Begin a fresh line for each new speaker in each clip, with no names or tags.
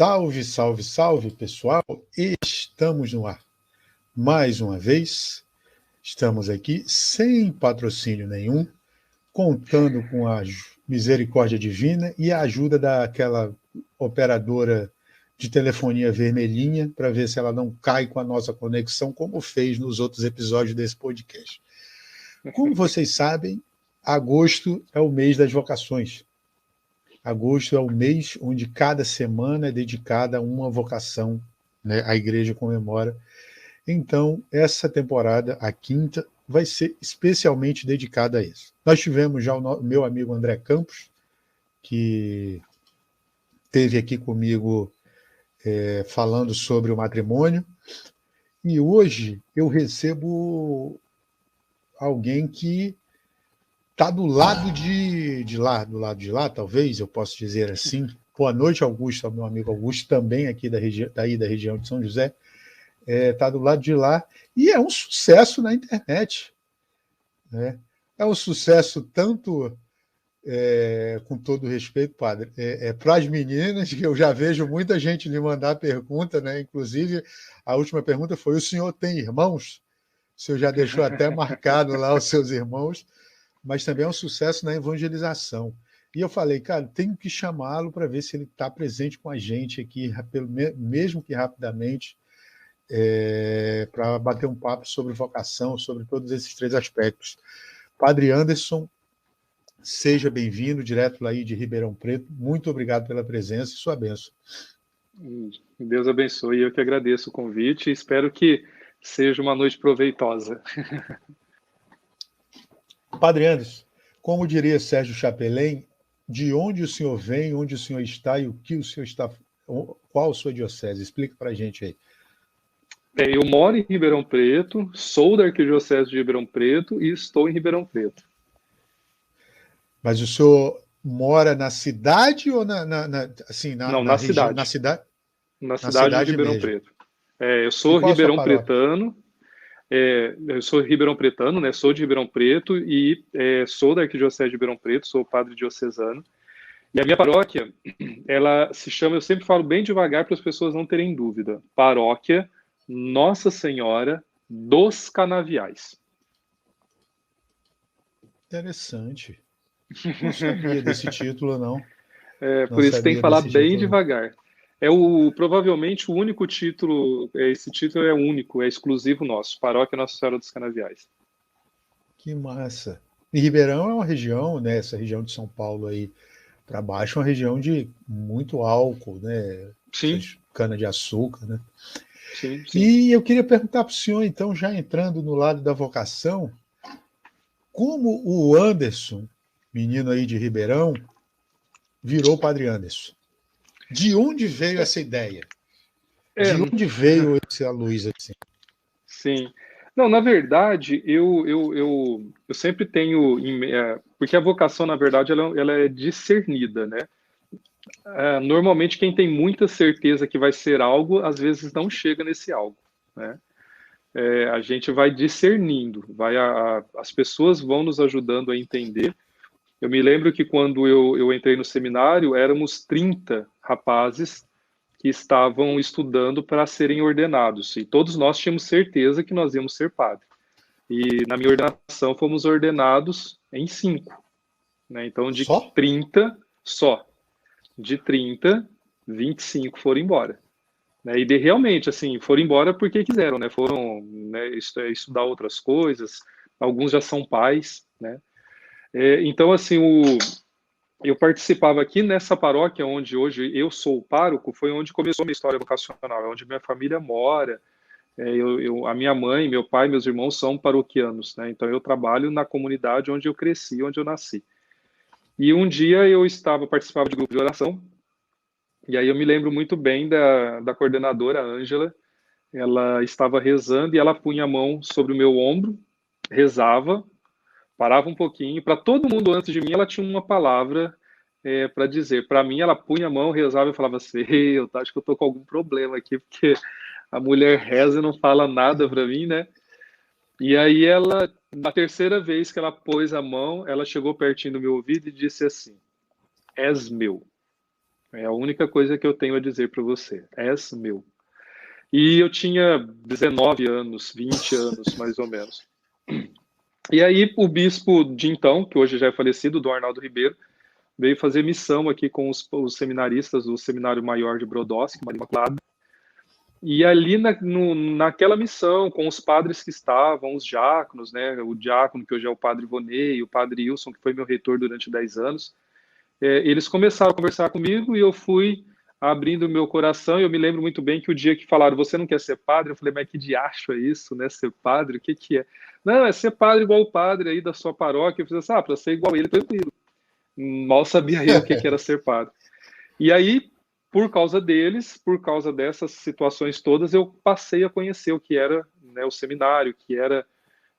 Salve, salve, salve, pessoal! Estamos no ar. Mais uma vez, estamos aqui sem patrocínio nenhum, contando com a misericórdia divina e a ajuda daquela operadora de telefonia vermelhinha para ver se ela não cai com a nossa conexão, como fez nos outros episódios desse podcast. Como vocês sabem, agosto é o mês das vocações. Agosto é o mês onde cada semana é dedicada a uma vocação, né? A igreja comemora. Então, essa temporada, a quinta, vai ser especialmente dedicada a isso. Nós tivemos já o meu amigo André Campos, que esteve aqui comigo falando sobre o matrimônio, e hoje eu recebo alguém que está do lado de lá, talvez, eu posso dizer assim. Boa noite, Augusto, meu amigo Augusto, também aqui da região de São José. Está do lado de lá, e é um sucesso na internet. Né? É um sucesso tanto, com todo respeito, padre, para as meninas, que eu já vejo muita gente lhe mandar pergunta, né? Inclusive, a última pergunta foi: o senhor tem irmãos? O senhor já deixou até marcado lá os seus irmãos, mas também é um sucesso na evangelização. E eu falei, cara, tenho que chamá-lo para ver se ele está presente com a gente aqui, mesmo que rapidamente, para bater um papo sobre vocação, sobre todos esses três aspectos. Padre Anderson, seja bem-vindo, direto lá de Ribeirão Preto. Muito obrigado pela presença e sua bênção.
Deus abençoe. Eu que agradeço o convite e espero que seja uma noite proveitosa.
Padre Anderson, como diria Sérgio Chapelain, de onde o senhor vem, onde o senhor está e o que o senhor está... Qual a sua diocese? Explica para a gente aí.
Eu moro em Ribeirão Preto, sou da Arquidiocese de Ribeirão Preto e estou em Ribeirão Preto.
Mas o senhor mora na cidade ou
na
região?
Cidade.
Na cidade?
Na cidade de Ribeirão
mesmo.
Preto. Eu sou Ribeirão Pretano. Eu sou Ribeirão Pretano, né? Sou de Ribeirão Preto e sou da Arquidiocese de Ribeirão Preto, sou padre diocesano. E a minha paróquia, ela se chama, eu sempre falo bem devagar para as pessoas não terem dúvida, Paróquia Nossa Senhora dos Canaviais.
Interessante. Não sabia desse título, não.
Por isso tem que falar bem devagar. Provavelmente o único título, esse título é único, é exclusivo nosso, Paróquia Nossa Senhora dos Canaviais.
Que massa. E Ribeirão é uma região, né, essa região de São Paulo aí para baixo, uma região de muito álcool, né?
Sim.
Cana-de-açúcar, né?
Sim, sim.
E eu queria perguntar para o senhor, então, já entrando no lado da vocação, como o Anderson, menino aí de Ribeirão, virou Padre Anderson? De onde veio essa ideia? De onde veio essa luz assim?
Sim. Não, na verdade, eu sempre tenho... porque a vocação, na verdade, ela é discernida, né? Normalmente, quem tem muita certeza que vai ser algo, às vezes não chega nesse algo, né? A gente vai discernindo, as pessoas vão nos ajudando a entender. Eu me lembro que quando eu entrei no seminário, éramos 30 rapazes que estavam estudando para serem ordenados, e todos nós tínhamos certeza que nós íamos ser padre. E na minha ordenação fomos ordenados em 5, né? Então de 30 só, de 30, 25 foram embora, né? E realmente assim foram embora porque quiseram, né? Foram, né, estudar outras coisas, alguns já são pais, né? Então assim eu participava aqui nessa paróquia onde hoje eu sou o pároco, foi onde começou a minha história vocacional, onde minha família mora. A minha mãe, meu pai, meus irmãos são paroquianos, né? Então eu trabalho na comunidade onde eu cresci, onde eu nasci. E um dia eu participava de grupo de oração, e aí eu me lembro muito bem da coordenadora Ângela. Ela estava rezando e ela punha a mão sobre o meu ombro, rezava, parava um pouquinho, para todo mundo antes de mim ela tinha uma palavra para dizer. Para mim ela punha a mão, rezava e falava assim: eu acho que eu estou com algum problema aqui, porque a mulher reza e não fala nada para mim, né? E aí ela, na terceira vez que ela pôs a mão, ela chegou pertinho do meu ouvido e disse assim: és meu. É a única coisa que eu tenho a dizer para você. És meu. E eu tinha 19 anos, 20 anos, mais ou menos. E aí o bispo de então, que hoje já é falecido, Dom Arnaldo Ribeiro, veio fazer missão aqui com os seminaristas do Seminário Maior de Brodowski, Maria Imaculada. E ali naquela missão, com os padres que estavam, os diáconos, né, o diácono que hoje é o padre Ivonei, o padre Wilson, que foi meu reitor durante 10 anos, eles começaram a conversar comigo e eu fui abrindo o meu coração. E eu me lembro muito bem que o dia que falaram, você não quer ser padre? Eu falei, mas que diacho é isso, né, ser padre? O que que é? Não, é ser padre igual o padre aí da sua paróquia. Eu falei assim, para ser igual ele, tranquilo. Mal sabia eu o que que era ser padre. E aí, por causa deles, por causa dessas situações todas, eu passei a conhecer o que era, né, o seminário, que era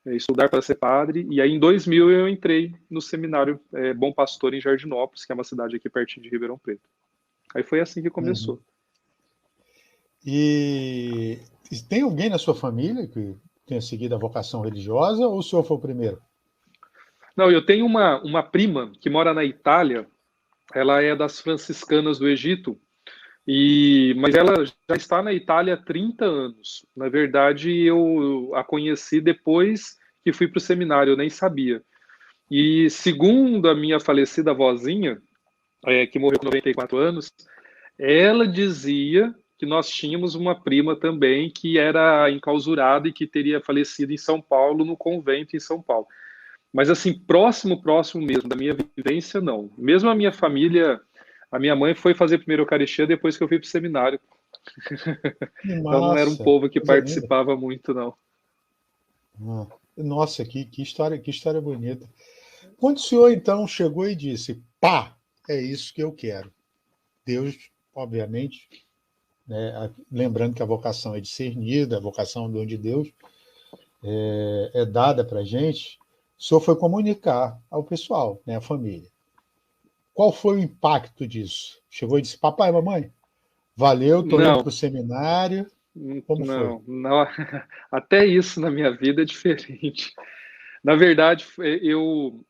estudar para ser padre. E aí, em 2000, eu entrei no seminário Bom Pastor, em Jardinópolis, que é uma cidade aqui pertinho de Ribeirão Preto. Aí foi assim que começou.
Uhum. E tem alguém na sua família que tenha seguido a vocação religiosa ou o senhor foi o primeiro?
Não, eu tenho uma prima que mora na Itália, ela é das franciscanas do Egito, mas ela já está na Itália há 30 anos. Na verdade, eu a conheci depois que fui para o seminário, eu nem sabia. E segundo a minha falecida avózinha, que morreu com 94 anos, ela dizia que nós tínhamos uma prima também que era enclausurada e que teria falecido em São Paulo, no convento em São Paulo. Mas assim, próximo mesmo da minha vivência, não. Mesmo a minha família, a minha mãe foi fazer primeiro Eucaristia depois que eu fui para o seminário.
Que
Então não era um
massa,
povo que
coisa linda.
participava muito, não.
Nossa, que história bonita. Quando o senhor, então, chegou e disse, pá, é isso que eu quero. Deus, obviamente, né, lembrando que a vocação é discernida, a vocação do dom de Deus é dada para a gente, o senhor foi comunicar ao pessoal, né, à família. Qual foi o impacto disso? Chegou e disse, papai, mamãe, valeu, estou indo
Não,
para o seminário. Como foi?
não. Até isso na minha vida é diferente. Na verdade, eu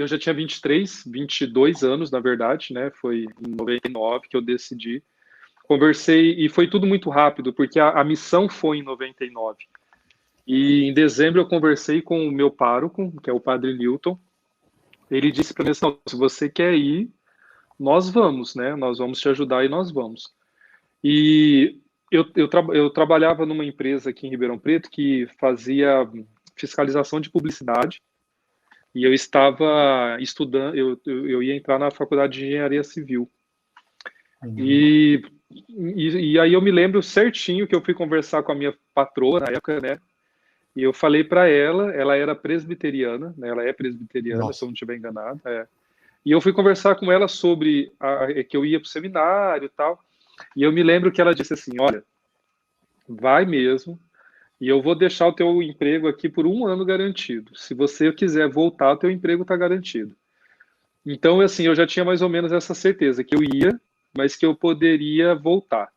já tinha 22 anos, na verdade, né? Foi em 99 que eu decidi. Conversei e foi tudo muito rápido, porque a missão foi em 99. E em dezembro eu conversei com o meu pároco, que é o padre Newton. Ele disse para mim assim, "Não, se você quer ir, nós vamos, né? Nós vamos te ajudar e nós vamos." E eu trabalhava numa empresa aqui em Ribeirão Preto que fazia fiscalização de publicidade e eu estava estudando, eu ia entrar na faculdade de engenharia civil.
Uhum.
E aí eu me lembro certinho que eu fui conversar com a minha patroa na época, né? E eu falei para ela era presbiteriana, né? Ela é presbiteriana, se eu
Nossa.
não estiver enganado. E eu fui conversar com ela sobre que eu ia para o seminário e tal. E eu me lembro que ela disse assim: olha, vai mesmo, e eu vou deixar o teu emprego aqui por 1 ano garantido. Se você quiser voltar, o teu emprego está garantido. Então, assim, eu já tinha mais ou menos essa certeza que eu ia, mas que eu poderia voltar.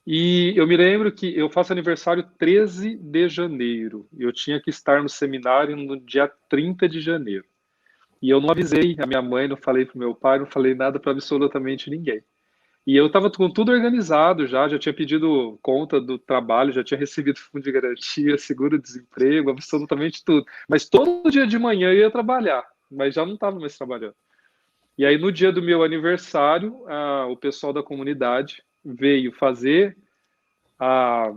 E eu me lembro que eu faço aniversário 13 de janeiro. Eu tinha que estar no seminário no dia 30 de janeiro. E eu não avisei a minha mãe, não falei para o meu pai, não falei nada para absolutamente ninguém. E eu estava com tudo organizado já tinha pedido conta do trabalho, já tinha recebido fundo de garantia, seguro-desemprego, absolutamente tudo. Mas todo dia de manhã eu ia trabalhar, mas já não estava mais trabalhando. E aí, no dia do meu aniversário, o pessoal da comunidade veio fazer a,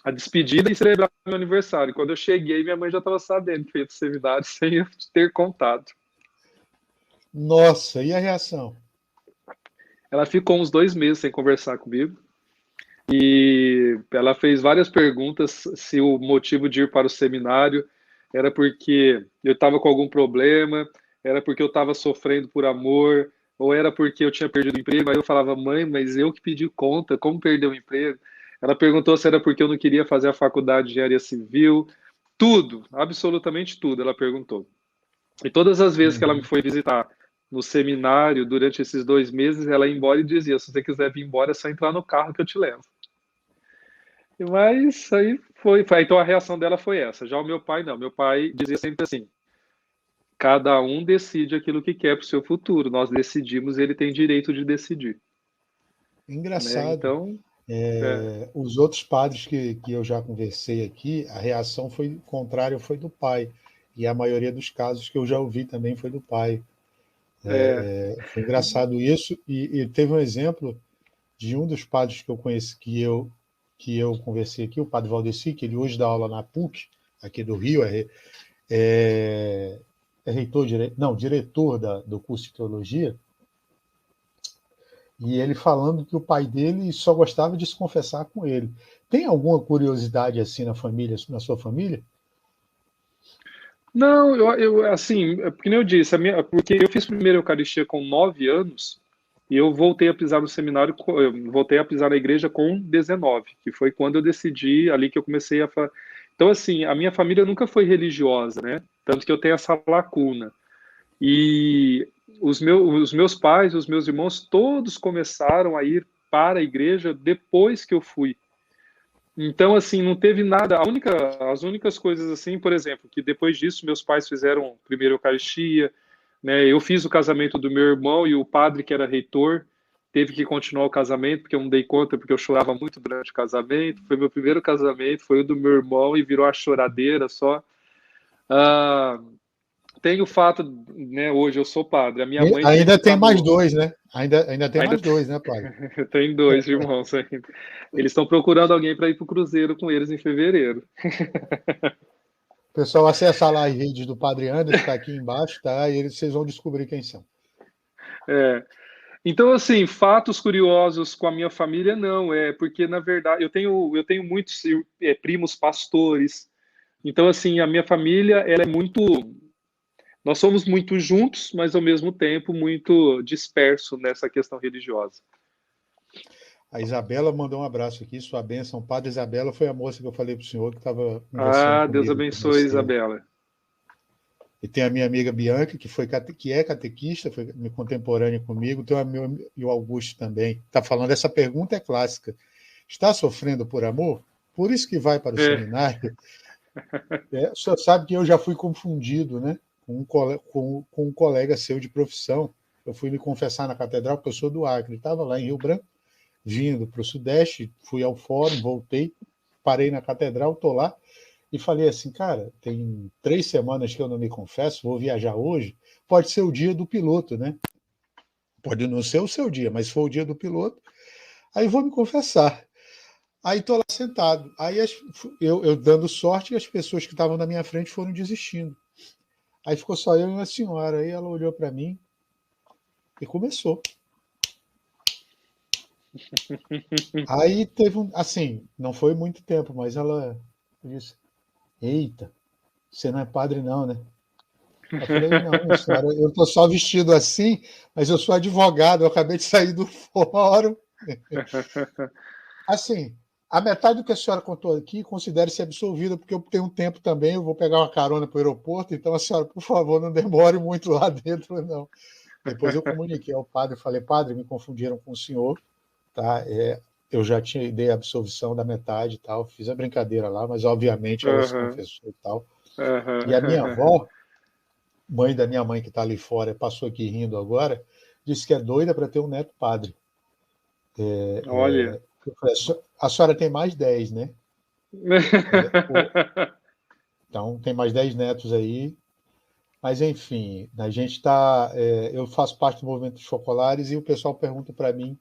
a despedida e celebrar meu aniversário. Quando eu cheguei, minha mãe já estava sabendo que eu ia para o seminário sem eu ter contado.
Nossa, e a reação?
Ela ficou uns 2 meses sem conversar comigo. E ela fez várias perguntas se o motivo de ir para o seminário era porque eu estava com algum problema, era porque eu estava sofrendo por amor, ou era porque eu tinha perdido o emprego. Aí eu falava, mãe, mas eu que pedi conta, como perder o emprego? Ela perguntou se era porque eu não queria fazer a faculdade de engenharia civil. Tudo, absolutamente tudo, ela perguntou. E todas as vezes que ela me
Uhum.
foi visitar no seminário, durante esses 2 meses, ela ia embora e dizia, se você quiser vir embora, é só entrar no carro que eu te levo. Mas aí foi. Então a reação dela foi essa. Já o meu pai, não. Meu pai dizia sempre assim: cada um decide aquilo que quer para o seu futuro. Nós decidimos, ele tem direito de decidir. né?
Engraçado.
Então, é,
Os outros padres que eu já conversei aqui, a reação foi contrária, foi do pai. E a maioria dos casos que eu já ouvi também foi do pai.
é,
Foi engraçado isso. E teve um exemplo de um dos padres que eu conheci, que eu conversei aqui, o padre Valdeci, que ele hoje dá aula na PUC, aqui do Rio, é, é reitor, não, diretor do curso de teologia, e ele falando que o pai dele só gostava de se confessar com ele. Tem alguma curiosidade assim na família, na sua família?
não, assim, porque nem eu disse, porque eu fiz primeira Eucaristia com 9 anos e eu voltei a pisar no seminário, eu voltei a pisar na igreja com 19, que foi quando eu decidi ali que eu comecei a. Então, assim, a minha família nunca foi religiosa, né? Tanto que eu tenho essa lacuna. E os meus pais, os meus irmãos, todos começaram a ir para a igreja depois que eu fui. Então, assim, não teve nada. As únicas coisas, assim, por exemplo, que depois disso meus pais fizeram primeiro Eucaristia, né? Eu fiz o casamento do meu irmão e o padre que era reitor teve que continuar o casamento porque eu não dei conta porque eu chorava muito durante o casamento. Foi meu primeiro casamento, foi o do meu irmão e virou a choradeira só. Ah, tem o fato, né? Hoje eu sou padre. A minha mãe
Ainda
sempre
tem
está
mais
no.
dois, né? Ainda tem
Ainda
mais dois, né, padre?
tem dois irmãos ainda. Eles estão procurando alguém para ir para o cruzeiro com eles em fevereiro.
O pessoal acessa lá as redes do Padre Anderson, está aqui embaixo, tá? E vocês vão descobrir quem são.
É. Então, assim, fatos curiosos com a minha família, não, porque, na verdade, eu tenho muitos primos pastores. Então, assim, a minha família, ela é muito. Nós somos muito juntos, mas ao mesmo tempo muito disperso nessa questão religiosa.
A Isabela mandou um abraço aqui, sua bênção. Padre Isabela foi a moça que eu falei para o senhor que estava conversando
Ah, Deus
comigo aqui mais
abençoe,
cedo.
Isabela.
E tem a minha amiga Bianca, que é catequista, foi contemporânea comigo. Tem e o Augusto também. Está falando, essa pergunta é clássica. Está sofrendo por amor? Por isso que vai para o
É.
seminário? O senhor sabe que eu já fui confundido, né? Com um colega seu de profissão. Eu fui me confessar na catedral, porque eu sou do Acre. Estava lá em Rio Branco, vindo para o Sudeste, fui ao fórum, voltei, parei na catedral, estou lá, e falei assim, cara, tem 3 semanas que eu não me confesso, vou viajar hoje, pode ser o dia do piloto, né? Pode não ser o seu dia, mas se for o dia do piloto, aí vou me confessar. Aí estou lá sentado. Aí eu dando sorte e as pessoas que estavam na minha frente foram desistindo. Aí ficou só eu e uma senhora. Aí ela olhou para mim e começou. Aí teve assim, não foi muito tempo, mas ela disse: Eita, você não é padre, não, né? Eu falei: Não, senhora, eu estou só vestido assim, mas eu sou advogado, eu acabei de sair do fórum. Assim, a metade do que a senhora contou aqui, considere-se absolvida, porque eu tenho um tempo também, eu vou pegar uma carona para o aeroporto, então a senhora, por favor, não demore muito lá dentro, não. Depois eu comuniquei ao padre, falei: Padre, me confundiram com o senhor, tá? Eu já dei a absolvição da metade e tal, fiz a brincadeira lá, mas obviamente ela se
Uhum,
confessou e tal. E a minha
uhum.
avó, mãe da minha mãe que está ali fora, passou aqui rindo agora, disse que é doida para ter um neto padre.
Olha.
Eu falei: a senhora tem mais 10, né? Então tem mais 10 netos aí. Mas enfim, a gente está. Eu faço parte do movimento dos focolares e o pessoal pergunta para mim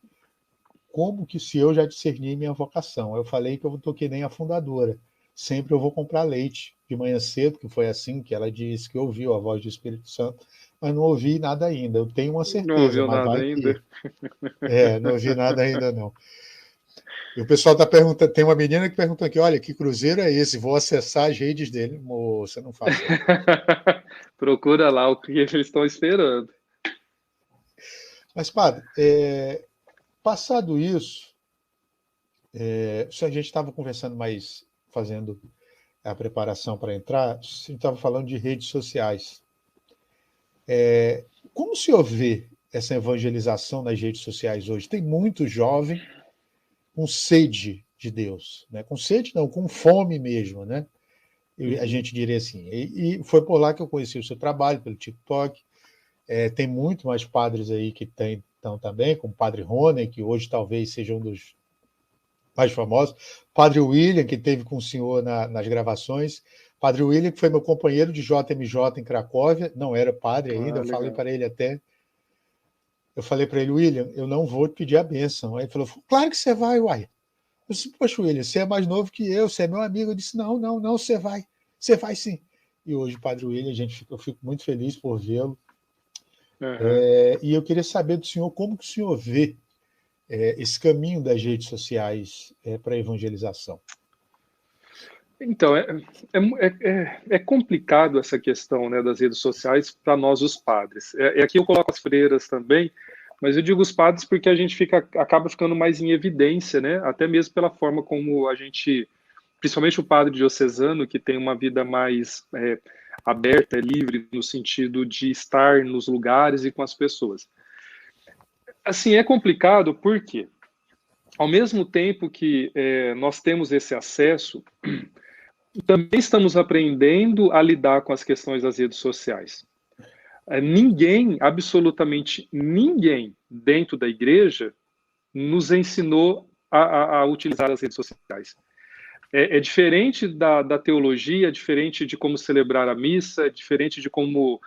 como que se eu já discerni minha vocação. Eu falei que eu estou que nem a fundadora. Sempre eu vou comprar leite de manhã cedo, que foi assim que ela disse que ouviu a voz do Espírito Santo, mas não ouvi nada ainda. Eu tenho uma
Não
certeza,
ouviu
mas
nada
vai que.
ainda?
Não ouvi nada ainda não. E o pessoal está perguntando, tem uma menina que perguntou aqui, olha, que cruzeiro é esse? Vou acessar as redes dele. Moça, não faça isso.
Procura lá o que eles estão esperando.
Mas, padre, passado isso, se a gente estava conversando mais, fazendo a preparação para entrar, a gente estava falando de redes sociais. Como o senhor vê essa evangelização nas redes sociais hoje? Tem muito jovem com sede de Deus, né? Com sede não, com fome mesmo, né? A
Uhum.
gente diria assim. E foi por lá que eu conheci o seu trabalho, pelo TikTok. Tem muito mais padres aí que então também, como o Padre Rony, que hoje talvez seja um dos mais famosos, Padre William, que teve com o senhor nas gravações, Padre William, que foi meu companheiro de JMJ em Cracóvia, não era padre ainda, eu falei para ele até, William, eu não vou te pedir a bênção. Aí ele falou, claro que você vai, uai. Eu disse, poxa, William, você é mais novo que eu, você é meu amigo. Eu disse, não, você vai sim. E hoje, Padre William, eu fico muito feliz por vê-lo. Uhum. E eu queria saber do senhor como que o senhor vê esse caminho das redes sociais para a evangelização.
Então, é complicado essa questão, né, das redes sociais para nós, os padres. Aqui eu coloco as freiras também, mas eu digo os padres porque a gente acaba ficando mais em evidência, né, até mesmo pela forma como a gente, principalmente o padre diocesano, que tem uma vida mais aberta, livre, no sentido de estar nos lugares e com as pessoas. Assim, é complicado porque, ao mesmo tempo que nós temos esse acesso, também estamos aprendendo a lidar com as questões das redes sociais. Ninguém, absolutamente ninguém dentro da igreja nos ensinou a utilizar as redes sociais. É diferente da teologia, é diferente de como celebrar a missa, é diferente de como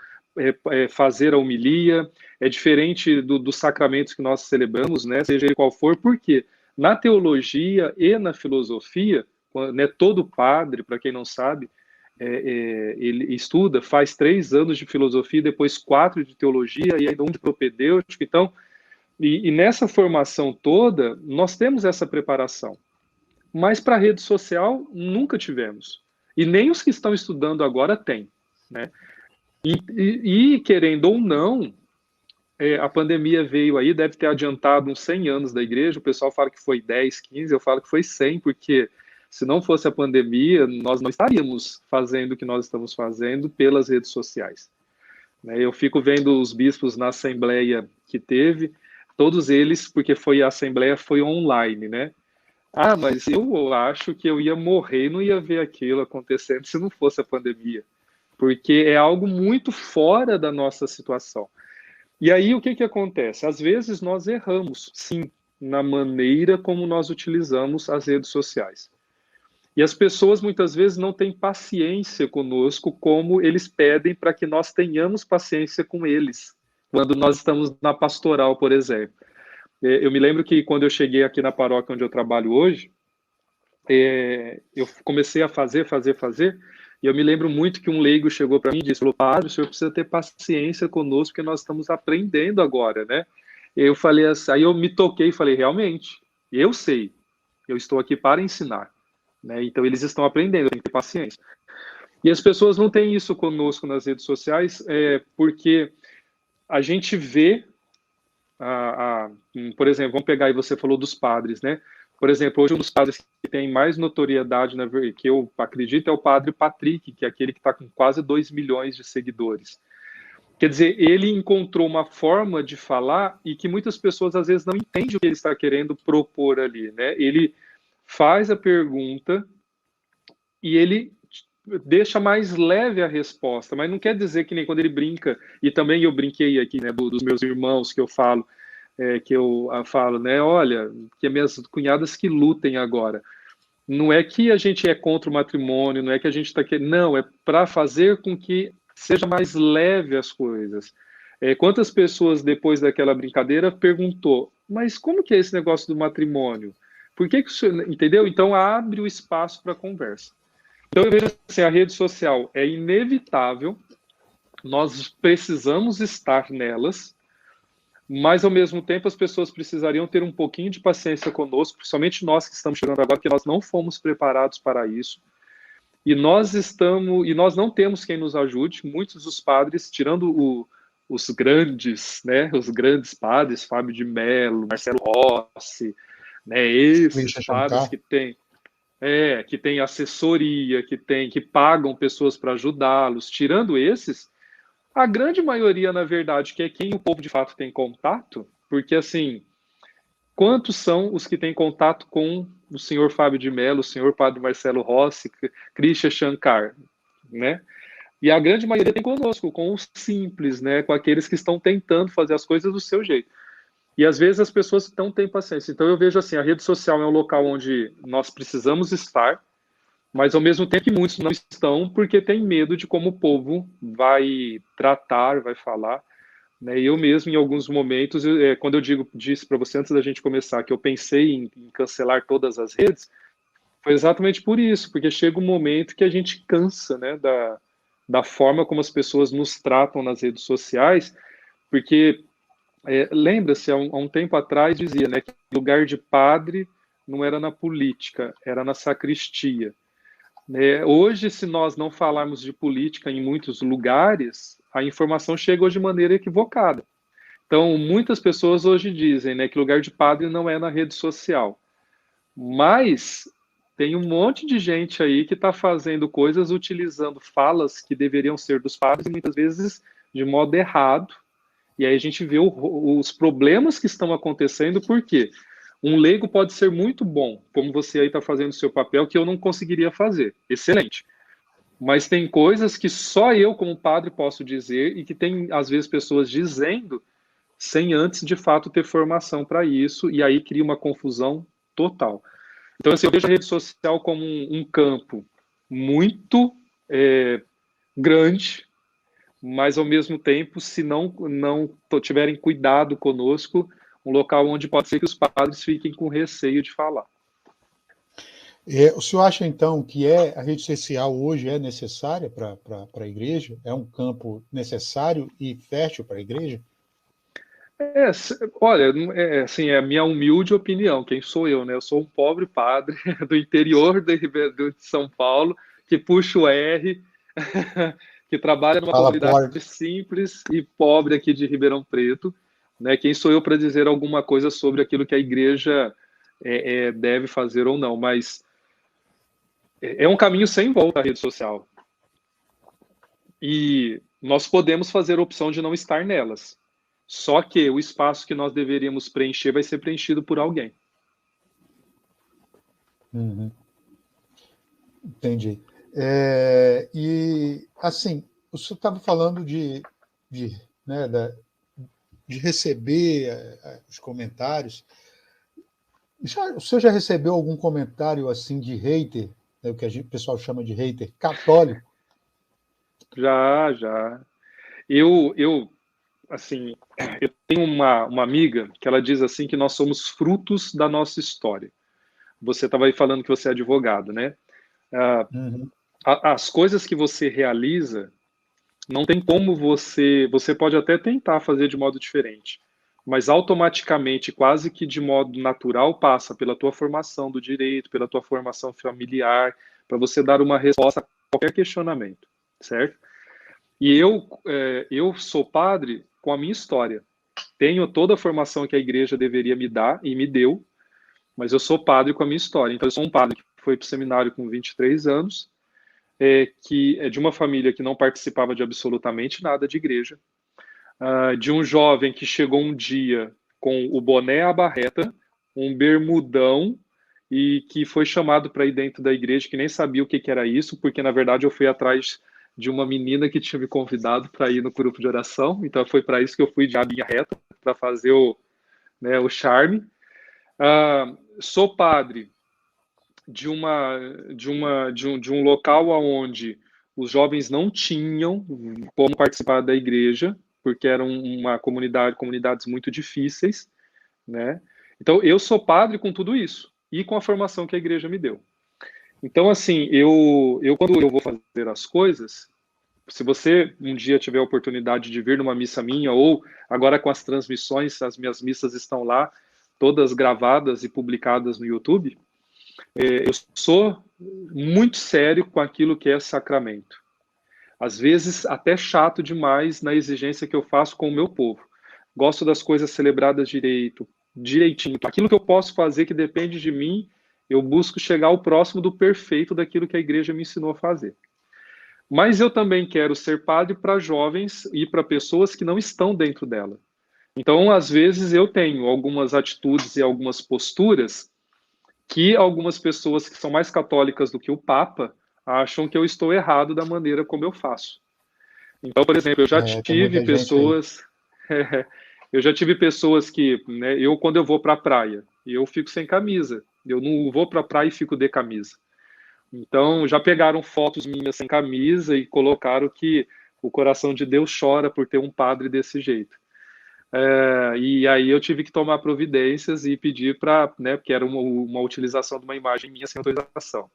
fazer a homilia, é diferente dos sacramentos que nós celebramos, né, seja ele qual for, porque na teologia e na filosofia, né, todo padre, para quem não sabe, ele estuda, faz 3 anos de filosofia, depois 4 de teologia e ainda 1 de propedêutico. Então, e nessa formação toda, nós temos essa preparação. Mas para a rede social, nunca tivemos. E nem os que estão estudando agora têm, né? E querendo ou não, a pandemia veio aí, deve ter adiantado uns 100 anos da igreja, o pessoal fala que foi 10, 15, eu falo que foi 100, porque se não fosse a pandemia, nós não estaríamos fazendo o que nós estamos fazendo pelas redes sociais. Eu fico vendo os bispos na assembleia que teve, todos eles, porque a assembleia foi online, né? Ah, mas eu acho que eu ia morrer e não ia ver aquilo acontecendo se não fosse a pandemia, porque é algo muito fora da nossa situação. E aí o que acontece? Às vezes nós erramos, sim, na maneira como nós utilizamos as redes sociais. E as pessoas muitas vezes não têm paciência conosco como eles pedem para que nós tenhamos paciência com eles, quando nós estamos na pastoral, por exemplo. Eu me lembro que quando eu cheguei aqui na paróquia onde eu trabalho hoje, eu comecei a fazer, e eu me lembro muito que um leigo chegou para mim e disse, falou, padre, o senhor precisa ter paciência conosco, porque nós estamos aprendendo agora, né? Eu falei assim, aí eu me toquei e falei, realmente, eu sei, eu estou aqui para ensinar, né? Então eles estão aprendendo, eu tenho que ter paciência. E as pessoas não têm isso conosco nas redes sociais, porque a gente vê, por exemplo, vamos pegar aí, você falou dos padres, né? Por exemplo, hoje um dos padres que tem mais notoriedade, que eu acredito, é o padre Patrick, que é aquele que está com quase 2 milhões de seguidores. Quer dizer, ele encontrou uma forma de falar e que muitas pessoas às vezes não entendem o que ele está querendo propor ali, né? Ele faz a pergunta e ele deixa mais leve a resposta, mas não quer dizer que nem quando ele brinca, e também eu brinquei aqui, né, dos meus irmãos que eu falo, né, olha, que minhas cunhadas que lutem agora. Não é que a gente é contra o matrimônio, não é que a gente está querendo, não, é para fazer com que seja mais leve as coisas. Quantas pessoas depois daquela brincadeira perguntou, mas como que é esse negócio do matrimônio? Por que o senhor, entendeu? Então abre o espaço para a conversa. Então eu vejo assim, a rede social é inevitável, nós precisamos estar nelas, mas ao mesmo tempo as pessoas precisariam ter um pouquinho de paciência conosco, principalmente nós que estamos chegando agora, porque nós não fomos preparados para isso. E nós não temos quem nos ajude. Muitos dos padres, tirando os grandes, né, os grandes padres, Fábio de Mello, Marcelo Rossi, né, esses padres que têm assessoria, que pagam pessoas para ajudá-los. Tirando esses, a grande maioria, na verdade, que é quem o povo de fato tem contato, porque assim, quantos são os que têm contato com o senhor Fábio de Mello, o senhor Padre Marcelo Rossi, Krishna Shankar, né? E a grande maioria tem conosco, com os simples, né? Com aqueles que estão tentando fazer as coisas do seu jeito. E às vezes as pessoas não têm paciência. Então eu vejo assim, a rede social é um local onde nós precisamos estar, mas ao mesmo tempo que muitos não estão porque tem medo de como o povo vai tratar, vai falar. Né? Eu mesmo, em alguns momentos, quando disse para você antes da gente começar que eu pensei em cancelar todas as redes, foi exatamente por isso, porque chega um momento que a gente cansa, né, da forma como as pessoas nos tratam nas redes sociais, porque lembra-se, há um tempo atrás dizia, né, que lugar de padre não era na política, era na sacristia. Né? Hoje, se nós não falarmos de política em muitos lugares, a informação chega hoje de maneira equivocada. Então, muitas pessoas hoje dizem, né, que lugar de padre não é na rede social. Mas tem um monte de gente aí que está fazendo coisas utilizando falas que deveriam ser dos padres e muitas vezes de modo errado. E aí a gente vê os problemas que estão acontecendo, porque um leigo pode ser muito bom, como você aí está fazendo o seu papel, que eu não conseguiria fazer. Excelente. Mas tem coisas que só eu, como padre, posso dizer e que tem, às vezes, pessoas dizendo sem antes, de fato, ter formação para isso, e aí cria uma confusão total. Então, assim, eu vejo a rede social como um campo muito grande, mas, ao mesmo tempo, se não tiverem cuidado conosco, um local onde pode ser que os padres fiquem com receio de falar.
O senhor acha, então, que a rede social hoje é necessária para a igreja? É um campo necessário e fértil para a igreja?
Olha, assim, é a minha humilde opinião. Quem sou eu, né? Eu sou um pobre padre do interior de São Paulo, que puxa o R, que trabalha numa comunidade simples e pobre aqui de Ribeirão Preto. Né? Quem sou eu para dizer alguma coisa sobre aquilo que a igreja deve fazer ou não? Mas é um caminho sem volta a rede social. E nós podemos fazer a opção de não estar nelas. Só que o espaço que nós deveríamos preencher vai ser preenchido por alguém.
Uhum. Entendi. E, assim, o senhor estava falando de receber os comentários. O senhor já recebeu algum comentário assim de hater, né, o que o pessoal chama de hater católico?
Já. Assim, eu tenho uma amiga que ela diz assim que nós somos frutos da nossa história. Você estava aí falando que você é advogado, né?
Uhum.
As coisas que você realiza, não tem como você pode até tentar fazer de modo diferente, mas automaticamente, quase que de modo natural, passa pela tua formação do direito, pela tua formação familiar, para você dar uma resposta a qualquer questionamento, certo? E eu sou padre com a minha história. Tenho toda a formação que a igreja deveria me dar e me deu, mas eu sou padre com a minha história. Então, eu sou um padre que foi para o seminário com 23 anos, que é de uma família que não participava de absolutamente nada de igreja, de um jovem que chegou um dia com o boné à barreta, um bermudão, e que foi chamado para ir dentro da igreja, que nem sabia o que era isso, porque, na verdade, eu fui atrás de uma menina que tinha me convidado para ir no grupo de oração, então foi para isso que eu fui de abinha reta, para fazer o charme. Sou padre de um local onde os jovens não tinham como participar da igreja, porque eram comunidades muito difíceis, né? Então, eu sou padre com tudo isso e com a formação que a igreja me deu. Então, assim, eu quando eu vou fazer as coisas, se você um dia tiver a oportunidade de vir numa missa minha, ou agora com as transmissões, as minhas missas estão lá, todas gravadas e publicadas no YouTube, eu sou muito sério com aquilo que é sacramento. Às vezes, até chato demais na exigência que eu faço com o meu povo. Gosto das coisas celebradas direitinho. Aquilo que eu posso fazer que depende de mim, eu busco chegar ao próximo do perfeito daquilo que a igreja me ensinou a fazer. Mas eu também quero ser padre para jovens e para pessoas que não estão dentro dela. Então, às vezes, eu tenho algumas atitudes e algumas posturas que algumas pessoas que são mais católicas do que o Papa acham que eu estou errado da maneira como eu faço. Então, por exemplo, eu já
Tem
tive
muita gente aí.
pessoas Eu já tive pessoas que, né, quando eu vou para a praia, eu fico sem camisa. Eu não vou para a praia e fico de camisa. Então, já pegaram fotos minhas sem camisa e colocaram que o coração de Deus chora por ter um padre desse jeito. E aí eu tive que tomar providências e pedir para, né, porque era uma utilização de uma imagem minha sem autorização.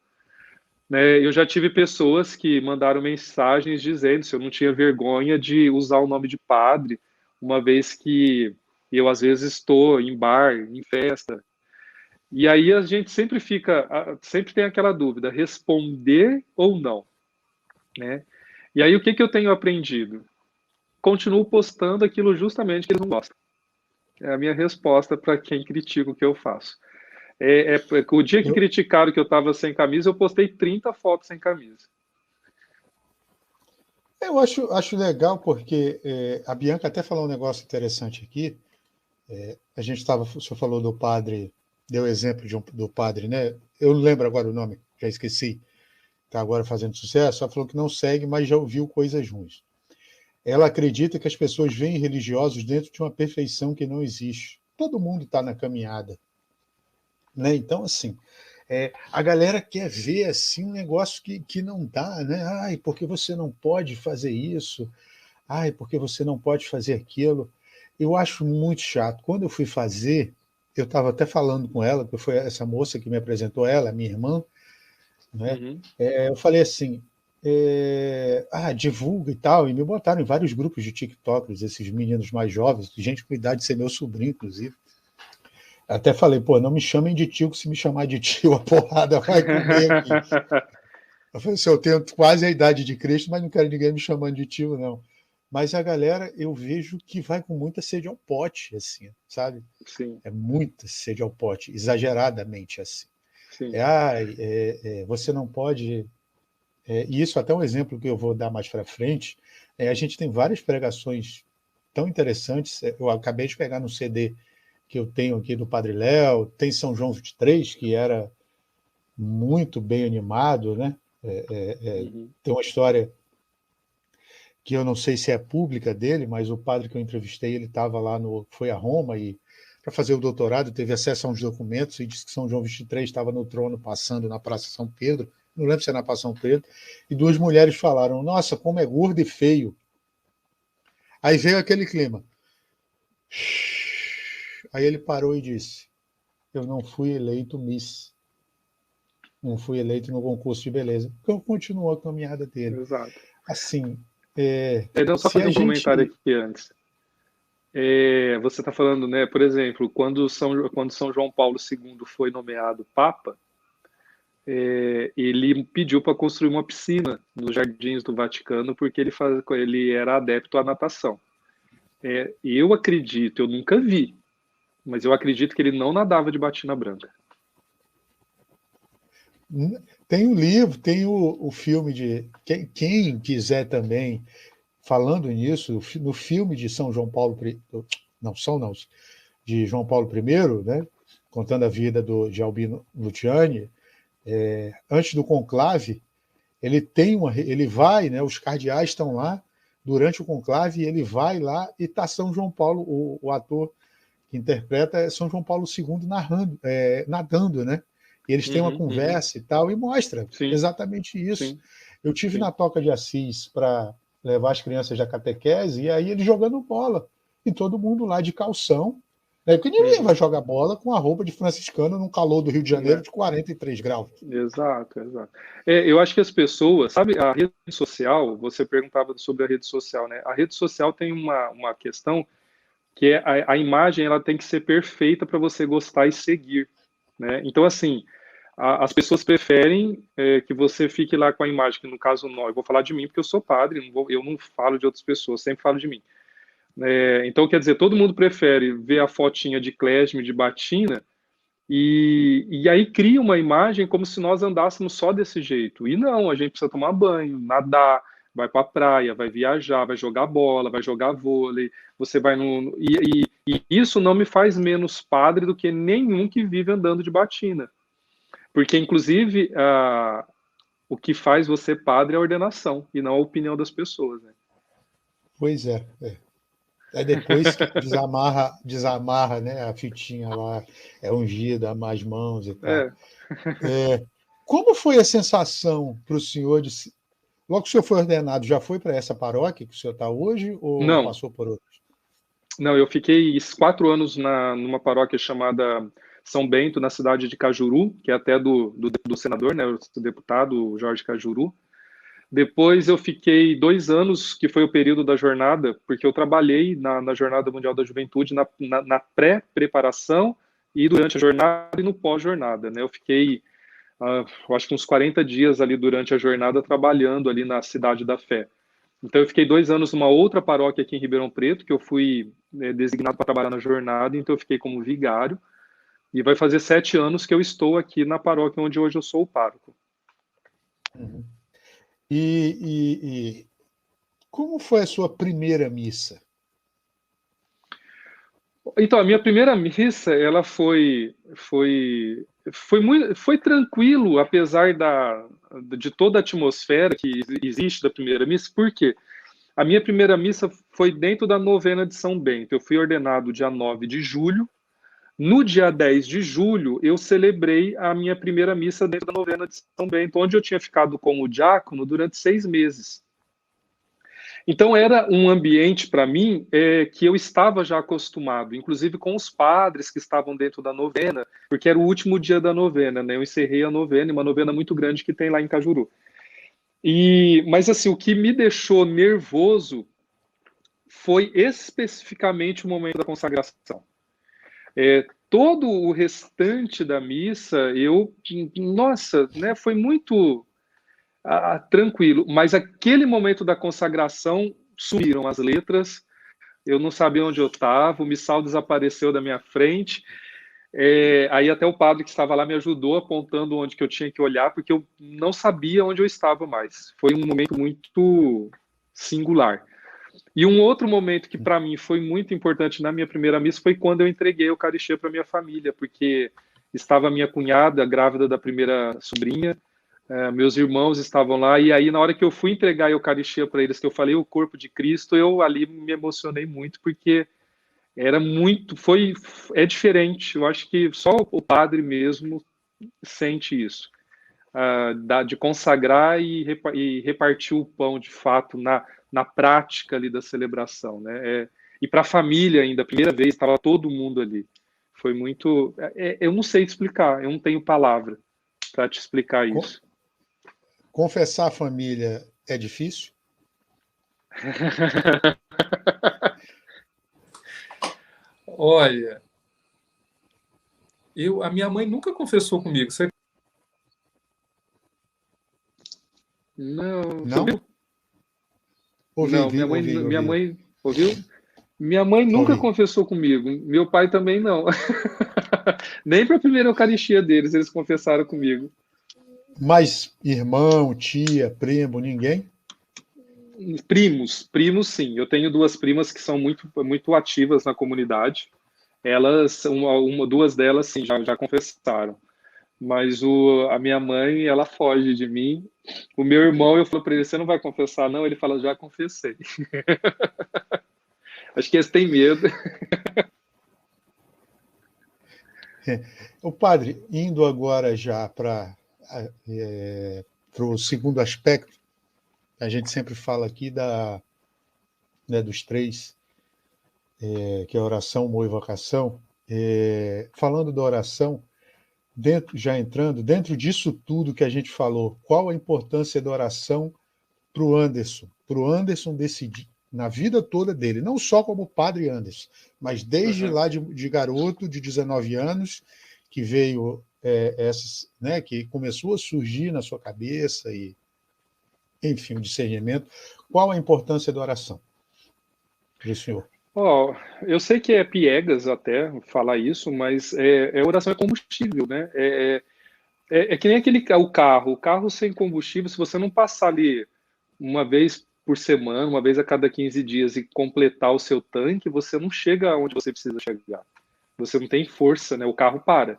Eu já tive pessoas que mandaram mensagens dizendo se eu não tinha vergonha de usar o nome de padre, uma vez que eu às vezes estou em bar, em festa. E aí a gente sempre tem aquela dúvida, responder ou não, né? E aí o que eu tenho aprendido? Continuo postando aquilo justamente que eles não gostam. É a minha resposta para quem critica o que eu faço. O dia que criticaram que eu estava sem camisa, eu postei 30 fotos sem camisa.
Eu acho legal porque a Bianca até falou um negócio interessante aqui. A gente estava, o senhor falou do padre, deu exemplo do padre, né? Eu não lembro agora o nome, já esqueci. Está agora fazendo sucesso. Ela falou que não segue, mas já ouviu coisas ruins. Ela acredita que as pessoas veem religiosos dentro de uma perfeição que não existe. Todo mundo está na caminhada, né? Então, assim, a galera quer ver assim um negócio que não dá, né? Ai, porque você não pode fazer isso? Ai, porque você não pode fazer aquilo? Eu acho muito chato. Quando eu fui fazer, eu estava até falando com ela, porque foi essa moça que me apresentou ela, minha irmã, né?
Uhum.
Eu falei assim, divulga e tal, e me botaram em vários grupos de TikTokers, esses meninos mais jovens, gente com idade de ser meu sobrinho, inclusive. Até falei, pô, não me chamem de tio, que se me chamar de tio, a porrada vai comer aqui. Eu falei assim, eu tenho quase a idade de Cristo, mas não quero ninguém me chamando de tio, não. Mas a galera, eu vejo que vai com muita sede ao pote, assim, sabe?
Sim.
É muita sede ao pote, exageradamente assim.
Sim.
Você não pode... e isso até um exemplo que eu vou dar mais para frente. A gente tem várias pregações tão interessantes. Eu acabei de pegar no CD que eu tenho aqui do Padre Léo, tem São João 23, que era muito bem animado, né?
Uhum.
Tem uma história que eu não sei se é pública dele, mas o padre que eu entrevistei, ele estava lá foi a Roma e para fazer o doutorado, teve acesso a uns documentos e disse que São João 23 estava no trono passando na Praça São Pedro, não lembro se é na Praça São Pedro, e duas mulheres falaram, nossa, como é gordo e feio. Aí veio aquele clima. Aí ele parou e disse, eu não fui eleito Miss, não fui eleito no concurso de beleza. Então continuou a caminhada dele.
Exato.
Assim,
Não, só fazer um comentário aqui antes. Você está falando, né, por exemplo, quando São João Paulo II foi nomeado Papa, ele pediu para construir uma piscina nos jardins do Vaticano porque ele era adepto à natação. Eu acredito, eu nunca vi, mas eu acredito que ele não nadava de batina branca.
Tem o livro, tem o filme de... Quem quiser também, falando nisso, no filme de São João Paulo... de João Paulo I, né, contando a vida de Albino Luciani, antes do conclave, ele vai, né, os cardeais estão lá durante o conclave, e ele vai lá e está São João Paulo, o ator que interpreta é São João Paulo II nadando, né? E eles têm uma conversa e tal, e mostra exatamente isso. Sim. Eu tive na Toca de Assis para levar as crianças da catequese, e aí eles jogando bola, e todo mundo lá de calção, né? Porque ninguém vai jogar bola com a roupa de franciscano num calor do Rio de Janeiro de 43 graus.
Exato. Eu acho que as pessoas, sabe, a rede social, você perguntava sobre a rede social, né? A rede social tem uma questão que a imagem ela tem que ser perfeita para você gostar e seguir, né? Então, assim, as pessoas preferem que você fique lá com a imagem, que no caso, eu vou falar de mim, porque eu sou padre, eu não falo de outras pessoas, sempre falo de mim. Então, quer dizer, todo mundo prefere ver a fotinha de klezmer, de batina, e aí cria uma imagem como se nós andássemos só desse jeito. E não, a gente precisa tomar banho, nadar, vai para a praia, vai viajar, vai jogar bola, vai jogar vôlei, você vai no... E isso não me faz menos padre do que nenhum que vive andando de batina. Porque, inclusive, o que faz você padre é a ordenação, e não a opinião das pessoas, né?
Pois é. Aí depois que desamarra, né, a fitinha lá, é ungida, mais mãos e tal.
É.
Como foi a sensação para o senhor logo que o senhor foi ordenado, já foi para essa paróquia que o senhor está hoje ou
Não,
passou por outra?
não, eu fiquei 4 anos numa paróquia chamada São Bento, na cidade de Cajuru, que é até do senador, né, o deputado Jorge Cajuru. Depois eu fiquei 2 anos, que foi o período da jornada, porque eu trabalhei na Jornada Mundial da Juventude, na pré-preparação e durante a jornada e no pós-jornada, né? Eu fiquei, eu acho que uns 40 dias ali durante a jornada trabalhando ali na Cidade da Fé. Então eu fiquei 2 anos numa outra paróquia aqui em Ribeirão Preto, que eu fui designado para trabalhar na jornada, então eu fiquei como vigário. E vai fazer 7 anos que eu estou aqui na paróquia onde hoje eu sou o pároco.
Uhum. E como foi a sua primeira missa?
Então, a minha primeira missa, ela foi tranquilo, apesar de toda a atmosfera que existe da primeira missa. Por quê? A minha primeira missa foi dentro da novena de São Bento. Eu fui ordenado dia 9 de julho. No dia 10 de julho, eu celebrei a minha primeira missa dentro da novena de São Bento, onde eu tinha ficado como diácono durante 6 meses. Então era um ambiente para mim que eu estava já acostumado, inclusive com os padres que estavam dentro da novena, porque era o último dia da novena, né? Eu encerrei a novena, uma novena muito grande que tem lá em Cajuru. Mas assim, o que me deixou nervoso foi especificamente o momento da consagração. Todo o restante da missa, nossa, né? Foi muito tranquilo, mas aquele momento da consagração sumiram as letras, eu não sabia onde eu estava, o missal desapareceu da minha frente, aí até o padre que estava lá me ajudou apontando onde que eu tinha que olhar, porque eu não sabia onde eu estava mais. Foi um momento muito singular. E um outro momento que para mim foi muito importante na minha primeira missa foi quando eu entreguei a Eucaristia para minha família, porque estava minha cunhada grávida da primeira sobrinha, meus irmãos estavam lá, e aí na hora que eu fui entregar a Eucaristia para eles, que eu falei o corpo de Cristo, eu ali me emocionei muito, porque é diferente, eu acho que só o padre mesmo sente isso, de consagrar e repartir o pão de fato na prática ali da celebração, né? E para a família ainda, a primeira vez, estava todo mundo ali, foi muito, eu não sei te explicar, eu não tenho palavra para te explicar isso.
Confessar a família é difícil?
Olha, a minha mãe nunca confessou comigo. Você...
Não,
não?
Não, minha mãe ouviu? Minha mãe nunca confessou comigo. Meu pai também não. Nem para a primeira Eucaristia deles eles confessaram comigo.
Mas irmão, tia, primo, ninguém?
Primos, sim. Eu tenho 2 primas que são muito ativas na comunidade. Elas, duas delas, sim, já confessaram. Mas a minha mãe, ela foge de mim. O meu irmão, eu falo para ele, você não vai confessar, não? Ele fala, já confessei. Acho que eles têm medo.
O padre, indo agora já para o segundo aspecto, a gente sempre fala aqui dos 3, que é oração, amor e vocação. Falando da oração, já entrando, dentro disso tudo que a gente falou, qual a importância da oração para o Anderson decidir, na vida toda dele, não só como padre Anderson, mas desde lá de garoto, de 19 anos, que veio que começou a surgir na sua cabeça, e, enfim, o discernimento. Qual a importância da oração para o senhor?
Eu sei que é piegas até falar isso, mas oração é combustível, né? É que nem o carro sem combustível, se você não passar ali uma vez por semana, uma vez a cada 15 dias e completar o seu tanque, você não chega onde você precisa chegar. Você não tem força, né? O carro para.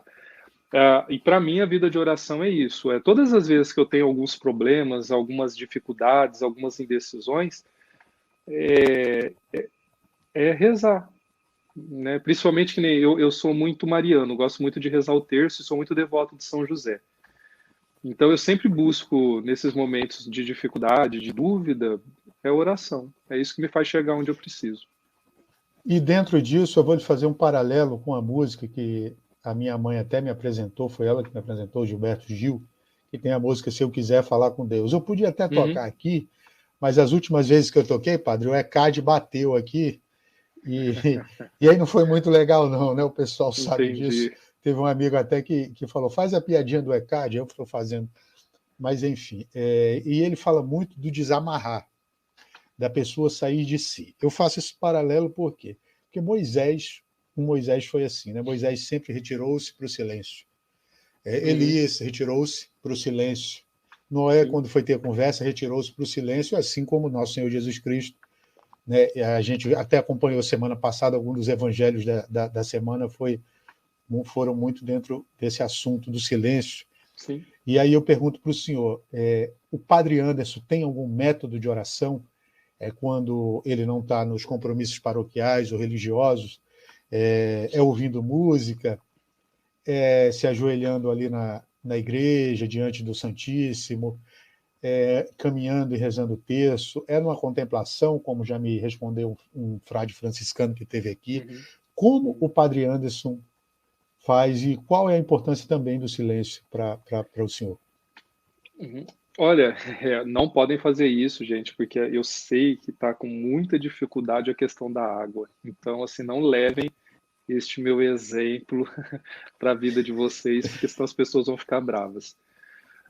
E para mim a vida de oração é isso. Todas as vezes que eu tenho alguns problemas, algumas dificuldades, algumas indecisões, é rezar, né? Principalmente que nem eu sou muito mariano, gosto muito de rezar o terço e sou muito devoto de São José. Então eu sempre busco, nesses momentos de dificuldade, de dúvida, é oração. É isso que me faz chegar onde eu preciso.
E dentro disso, eu vou lhe fazer um paralelo com a música que a minha mãe até me apresentou, foi ela que me apresentou, Gilberto Gil, que tem a música Se Eu Quiser Falar com Deus. Eu podia até
Uhum,
tocar aqui, mas as últimas vezes que eu toquei, padre, o ECAD bateu aqui e aí não foi muito legal, não, né? O pessoal sabe disso.
entendi.
Teve um amigo até que falou, faz a piadinha do ECAD, eu estou fazendo. Mas, enfim, e ele fala muito do desamarrar, da pessoa sair de si. Eu faço esse paralelo por quê? Porque Moisés foi assim, né? Moisés sempre retirou-se para o silêncio.
Uhum,
Elias retirou-se para o silêncio. Noé,
sim,
quando foi ter conversa, retirou-se para o silêncio, assim como nosso Senhor Jesus Cristo. Né? A gente até acompanhou semana passada, alguns dos evangelhos da semana foram muito dentro desse assunto do silêncio.
sim.
E aí eu pergunto para o senhor, o padre Anderson tem algum método de oração quando ele não está nos compromissos paroquiais ou religiosos? Ouvindo música, se ajoelhando ali na igreja, diante do Santíssimo, caminhando e rezando o terço, numa contemplação, como já me respondeu um frade franciscano que esteve aqui.
Uhum,
Como
uhum,
o padre Anderson faz e qual é a importância também do silêncio para o senhor?
uhum. Olha, não podem fazer isso, gente, porque eu sei que está com muita dificuldade a questão da água. Então, assim, não levem este meu exemplo para a vida de vocês, porque senão as pessoas vão ficar bravas.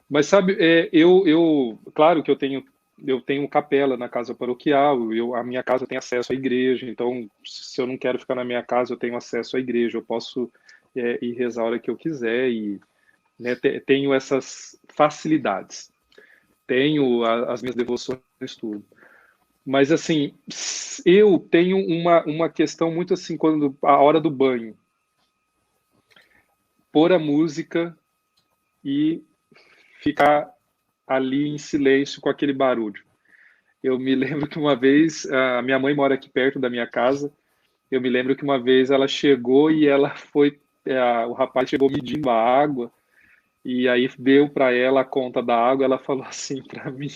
Mas sabe, claro que eu tenho capela na casa paroquial, a minha casa tem acesso à igreja, então se eu não quero ficar na minha casa, eu tenho acesso à igreja, eu posso ir rezar a hora que eu quiser e, né, tenho essas facilidades, tenho as minhas devoções, tudo. Mas assim, eu tenho uma questão muito assim, quando a hora do banho, pôr a música e ficar ali em silêncio com aquele barulho. Eu me lembro que uma vez, a minha mãe mora aqui perto da minha casa, eu me lembro que uma vez ela chegou e ela foi, o rapaz chegou medindo a água, e aí deu para ela a conta da água, ela falou assim para mim,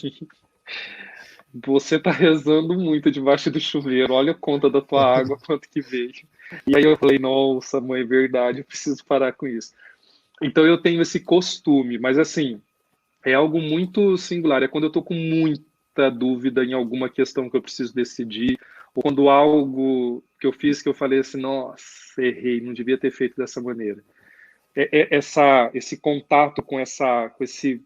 você tá rezando muito debaixo do chuveiro, olha a conta da tua água, quanto que veio. E aí eu falei, nossa, mãe, é verdade, eu preciso parar com isso. Então eu tenho esse costume, mas assim, é algo muito singular. É quando eu estou com muita dúvida em alguma questão que eu preciso decidir, ou quando algo que eu fiz que eu falei assim, nossa, errei, não devia ter feito dessa maneira. Esse contato com esse,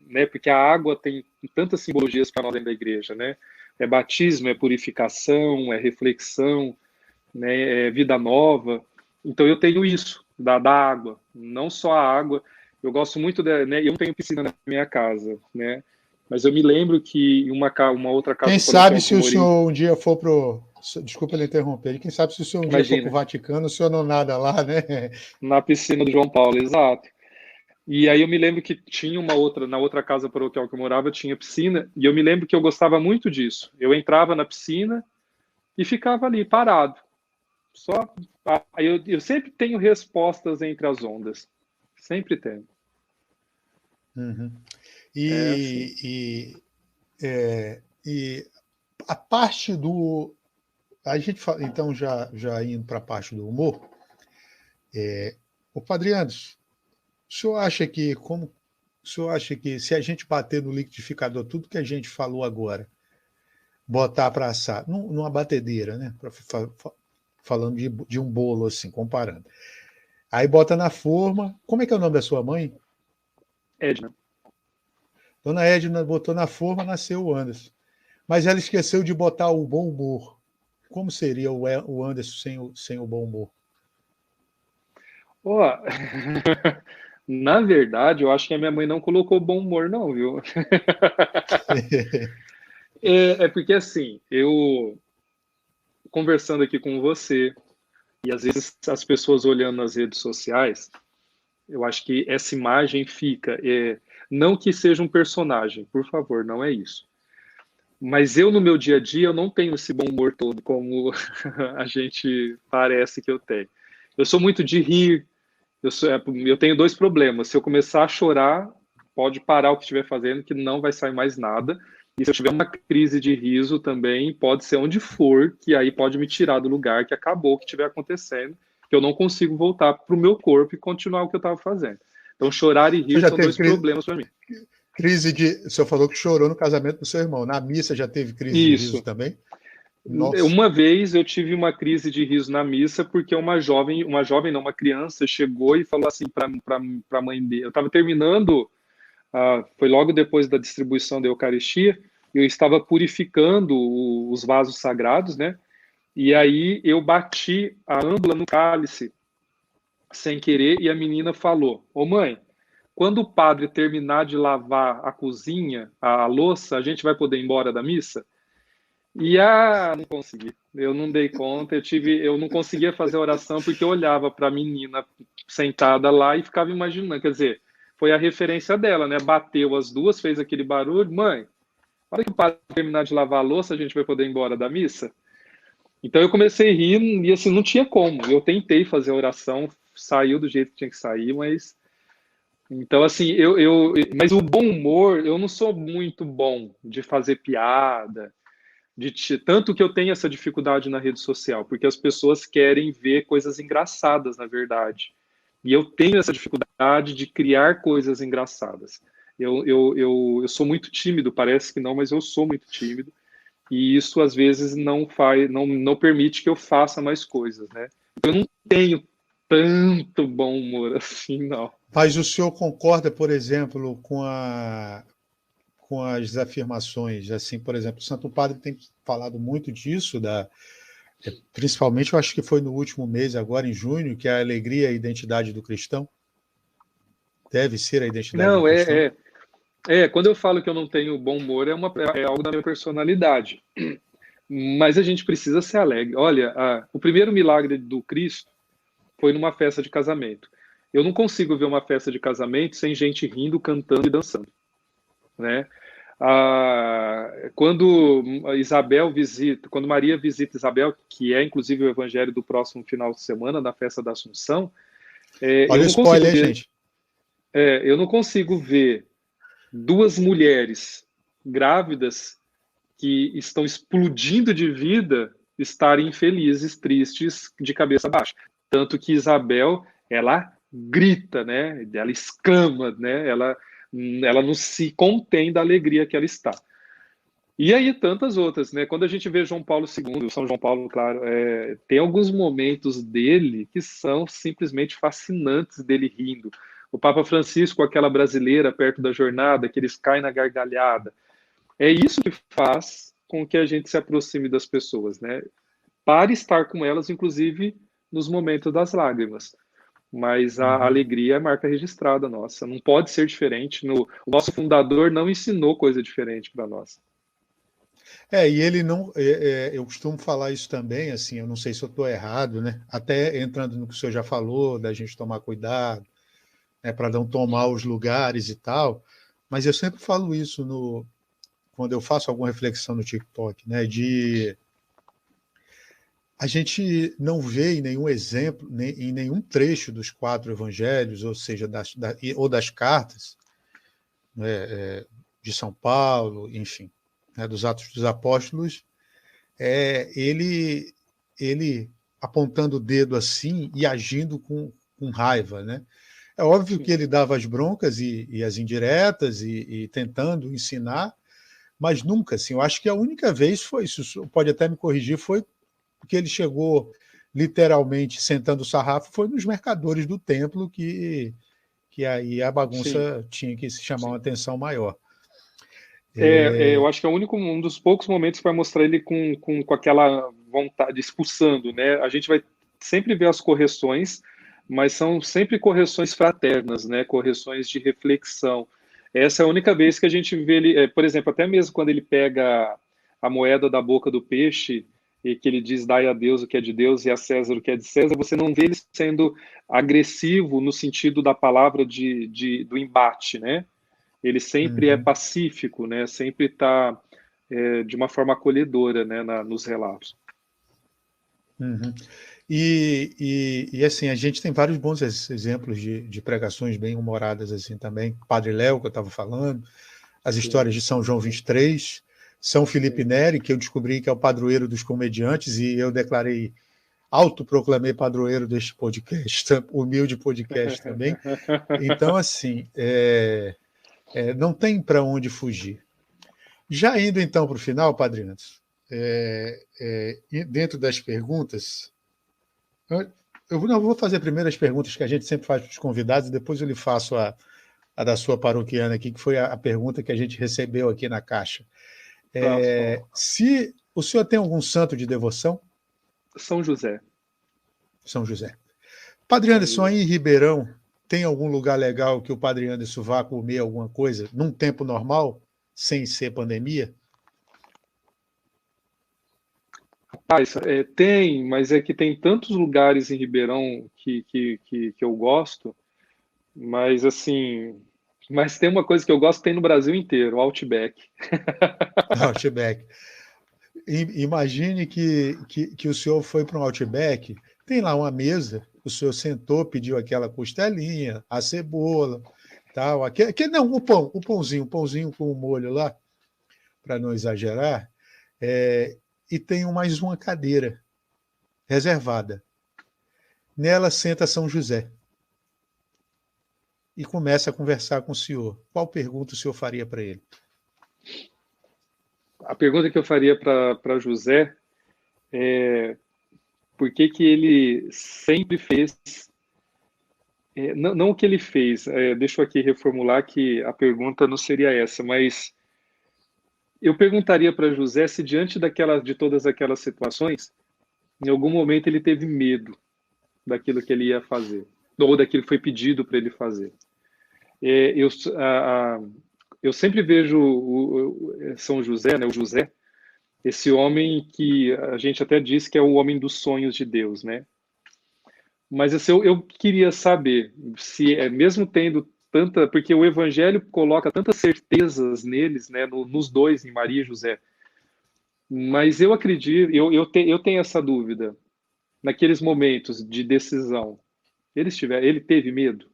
né? Porque a água tem tantas simbologias para nós dentro da igreja, né? É batismo, é purificação, é reflexão, né? É vida nova. Então eu tenho isso da água, não só a água. Eu gosto muito né? Eu não tenho piscina na minha casa, né? Mas eu me lembro que em uma outra
Quem
casa
sabe
paroquial que
se
eu
o
morei,
senhor um dia for pro. Desculpa lhe interromper. Quem sabe se o senhor um dia for para o
imagina,
Vaticano, o senhor não nada lá, né?
na piscina do João Paulo, exato. E aí eu me lembro que tinha na outra casa paroquial que eu morava, tinha piscina, e eu me lembro que eu gostava muito disso. Eu entrava na piscina e ficava ali, parado. Só, aí eu sempre tenho respostas entre as ondas. Sempre tenho.
Uhum.
É assim.
E a parte do. A gente fala, então, já indo para a parte do humor, o Padre Anderson, o senhor acha que, o senhor acha que se a gente bater no liquidificador tudo que a gente falou agora, botar para assar, numa batedeira, né? Falando de um bolo, assim, comparando. Aí bota na forma. Como é que é o nome da sua mãe?
Edna.
Dona Edna botou na forma, nasceu o Anderson. Mas ela esqueceu de botar o bom humor. Como seria o Anderson sem o bom humor?
Ó, na verdade, eu acho que a minha mãe não colocou bom humor, não, viu? É porque assim, eu conversando aqui com você, e às vezes as pessoas olhando nas redes sociais, eu acho que essa imagem fica. Não que seja um personagem, por favor, não é isso. Mas eu, no meu dia a dia, eu não tenho esse bom humor todo, como a gente parece que eu tenho. Eu sou muito de rir, eu tenho dois problemas. Se eu começar a chorar, pode parar o que estiver fazendo, que não vai sair mais nada. E se eu tiver uma crise de riso também, pode ser onde for, que aí pode me tirar do lugar que acabou o que estiver acontecendo, que eu não consigo voltar para o meu corpo e continuar o que eu estava fazendo. Então, chorar e
Você
rir
já
são
teve
dois problemas para mim.
crise de. O senhor falou que chorou no casamento do seu irmão. Na missa já teve crise de riso
Isso.
também? Nossa.
Uma vez eu tive uma crise de riso na missa porque uma criança chegou e falou assim para a mãe dele. Eu estava terminando, foi logo depois da distribuição da Eucaristia, eu estava purificando os vasos sagrados, né? E aí eu bati a âmbula no cálice sem querer e a menina falou: Ô mãe, quando o padre terminar de lavar a cozinha, a louça, a gente vai poder ir embora da missa? E não consegui. Eu não dei conta, eu não conseguia fazer a oração porque eu olhava para a menina sentada lá e ficava imaginando. Quer dizer, foi a referência dela, né? Bateu as duas, fez aquele barulho. Mãe, na hora que o padre terminar de lavar a louça, a gente vai poder ir embora da missa? Então eu comecei a rir e assim, não tinha como. Eu tentei fazer a oração, saiu do jeito que tinha que sair, mas. Então, assim, mas o bom humor, eu não sou muito bom de fazer piada tanto que eu tenho essa dificuldade na rede social, porque as pessoas querem ver coisas engraçadas, na verdade. E eu tenho essa dificuldade de criar coisas engraçadas. Eu sou muito tímido, parece que não, mas eu sou muito tímido. E isso, às vezes, não permite que eu faça mais coisas, né? Eu não tenho tanto bom humor assim, não.
Mas o senhor concorda, por exemplo, com as afirmações, assim, por exemplo, o Santo Padre tem falado muito disso, principalmente, eu acho que foi no último mês, agora em junho, que é a alegria e a identidade do cristão. Deve ser a identidade do
Não,
cristão.
quando eu falo que eu não tenho bom humor, é algo da minha personalidade. Mas a gente precisa ser alegre. Olha, o primeiro milagre do Cristo foi numa festa de casamento. Eu não consigo ver uma festa de casamento sem gente rindo, cantando e dançando, né? Quando Maria visita Isabel, que é inclusive o evangelho do próximo final de semana, da festa da Assunção,
Olha o spoiler, hein, gente?
Eu não consigo ver duas mulheres grávidas que estão explodindo de vida estarem infelizes, tristes, de cabeça baixa. Tanto que Isabel, ela grita, né? Ela exclama, né? Ela não se contém da alegria que ela está. E aí tantas outras, né? Quando a gente vê João Paulo II, São João Paulo, claro, tem alguns momentos dele que são simplesmente fascinantes dele rindo. O Papa Francisco, aquela brasileira perto da jornada, que eles caem na gargalhada. É isso que faz com que a gente se aproxime das pessoas, né? Para estar com elas, inclusive, nos momentos das lágrimas. Mas a alegria é marca registrada nossa. Não pode ser diferente. O nosso fundador não ensinou coisa diferente para nós.
E ele não. Eu costumo falar isso também, assim, eu não sei se eu estou errado, né? Até entrando no que o senhor já falou, da gente tomar cuidado, né, para não tomar os lugares e tal. Mas eu sempre falo isso quando eu faço alguma reflexão no TikTok, né? A gente não vê em nenhum exemplo, em nenhum trecho dos 4 evangelhos, ou seja, ou das cartas, né, de São Paulo, enfim, né, dos Atos dos Apóstolos, ele apontando o dedo assim e agindo com raiva, né? É óbvio que ele dava as broncas e as indiretas e tentando ensinar, mas nunca, assim, eu acho que a única vez foi, isso pode até me corrigir, foi porque ele chegou literalmente sentando o sarrafo, foi nos mercadores do templo que aí a bagunça tinha que se chamar uma atenção maior.
Eu acho que é um dos poucos momentos que vai mostrar ele com aquela vontade, expulsando, né? A gente vai sempre ver as correções, mas são sempre correções fraternas, né? Correções de reflexão. Essa é a única vez que a gente vê ele, por exemplo, até mesmo quando ele pega a moeda da boca do peixe e que ele diz, dai a Deus o que é de Deus e a César o que é de César, você não vê ele sendo agressivo no sentido da palavra do embate, né? Ele sempre é pacífico, né? Sempre está de uma forma acolhedora, né, nos relatos.
Uhum. Assim, a gente tem vários bons exemplos de pregações bem humoradas assim também. Padre Léo, que eu estava falando, as histórias de São João 23, São Felipe Neri, que eu descobri que é o padroeiro dos comediantes, e eu declarei, autoproclamei padroeiro deste podcast, humilde podcast também. Então, assim, não tem para onde fugir. Já indo então para o final, Padre Anderson, dentro das perguntas, eu não vou fazer primeiro as perguntas que a gente sempre faz para os convidados, e depois eu lhe faço a da sua paroquiana aqui, que foi a pergunta que a gente recebeu aqui na caixa. Se o senhor tem algum santo de devoção?
São José.
São José. Padre Anderson, aí em Ribeirão, tem algum lugar legal que o Padre Anderson vá comer alguma coisa num tempo normal, sem ser pandemia?
Rapaz, tem, mas é que tem tantos lugares em Ribeirão que eu gosto, mas assim, mas tem uma coisa que eu gosto, tem no Brasil inteiro, o Outback.
Outback. Imagine que o senhor foi para um Outback, tem lá uma mesa, o senhor sentou, pediu aquela costelinha, a cebola, tal, não, o pãozinho com o molho lá, para não exagerar, e tem mais uma cadeira reservada. Nela senta São José e começa a conversar com o senhor. Qual pergunta o senhor faria para ele?
A pergunta que eu faria para José é por que ele sempre fez... não o que ele fez, deixa eu aqui reformular que a pergunta não seria essa, mas eu perguntaria para José se diante de todas aquelas situações, em algum momento ele teve medo daquilo que ele ia fazer, ou daquilo que foi pedido para ele fazer. Eu sempre vejo São José, né, o José, esse homem que a gente até diz que é o homem dos sonhos de Deus, né? Mas assim, eu queria saber se, mesmo tendo tanta... Porque o Evangelho coloca tantas certezas neles, né, nos dois, em Maria e José. Mas eu acredito, eu tenho essa dúvida. Naqueles momentos de decisão, ele teve medo?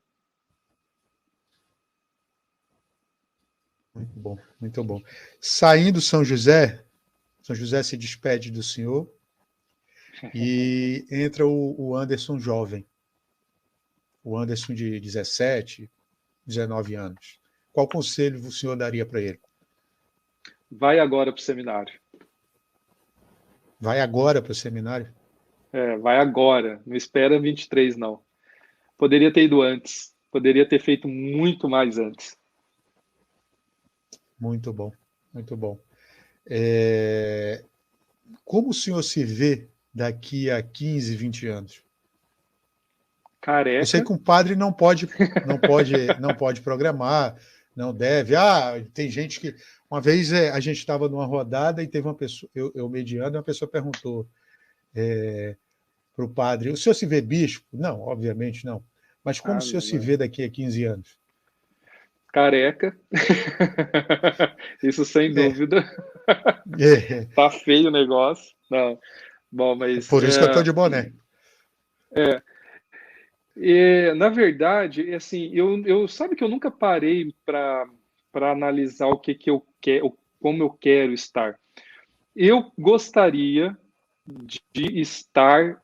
Muito bom, muito bom. Saindo São José se despede do senhor e entra o Anderson jovem, o Anderson de 17, 19 anos. Qual conselho o senhor daria para ele?
Vai agora para o seminário.
Vai agora para o seminário?
Vai agora. Não espera 23, não. Poderia ter ido antes. Poderia ter feito muito mais antes.
Muito bom, muito bom. Como o senhor se vê daqui a 15, 20 anos?
Careca.
Eu sei que um padre não pode programar, não deve. Tem gente que... Uma vez a gente estava numa rodada e teve uma pessoa, eu mediando, e uma pessoa perguntou para o padre: o senhor se vê bispo? Não, obviamente não. Mas como o senhor se vê daqui a 15 anos?
Careca. Isso sem dúvida. Tá feio o negócio. Não. Bom, mas...
Por isso que eu estou de boné.
Na verdade, assim, eu sabe que eu nunca parei para analisar o que eu quero, como eu quero estar. Eu gostaria de estar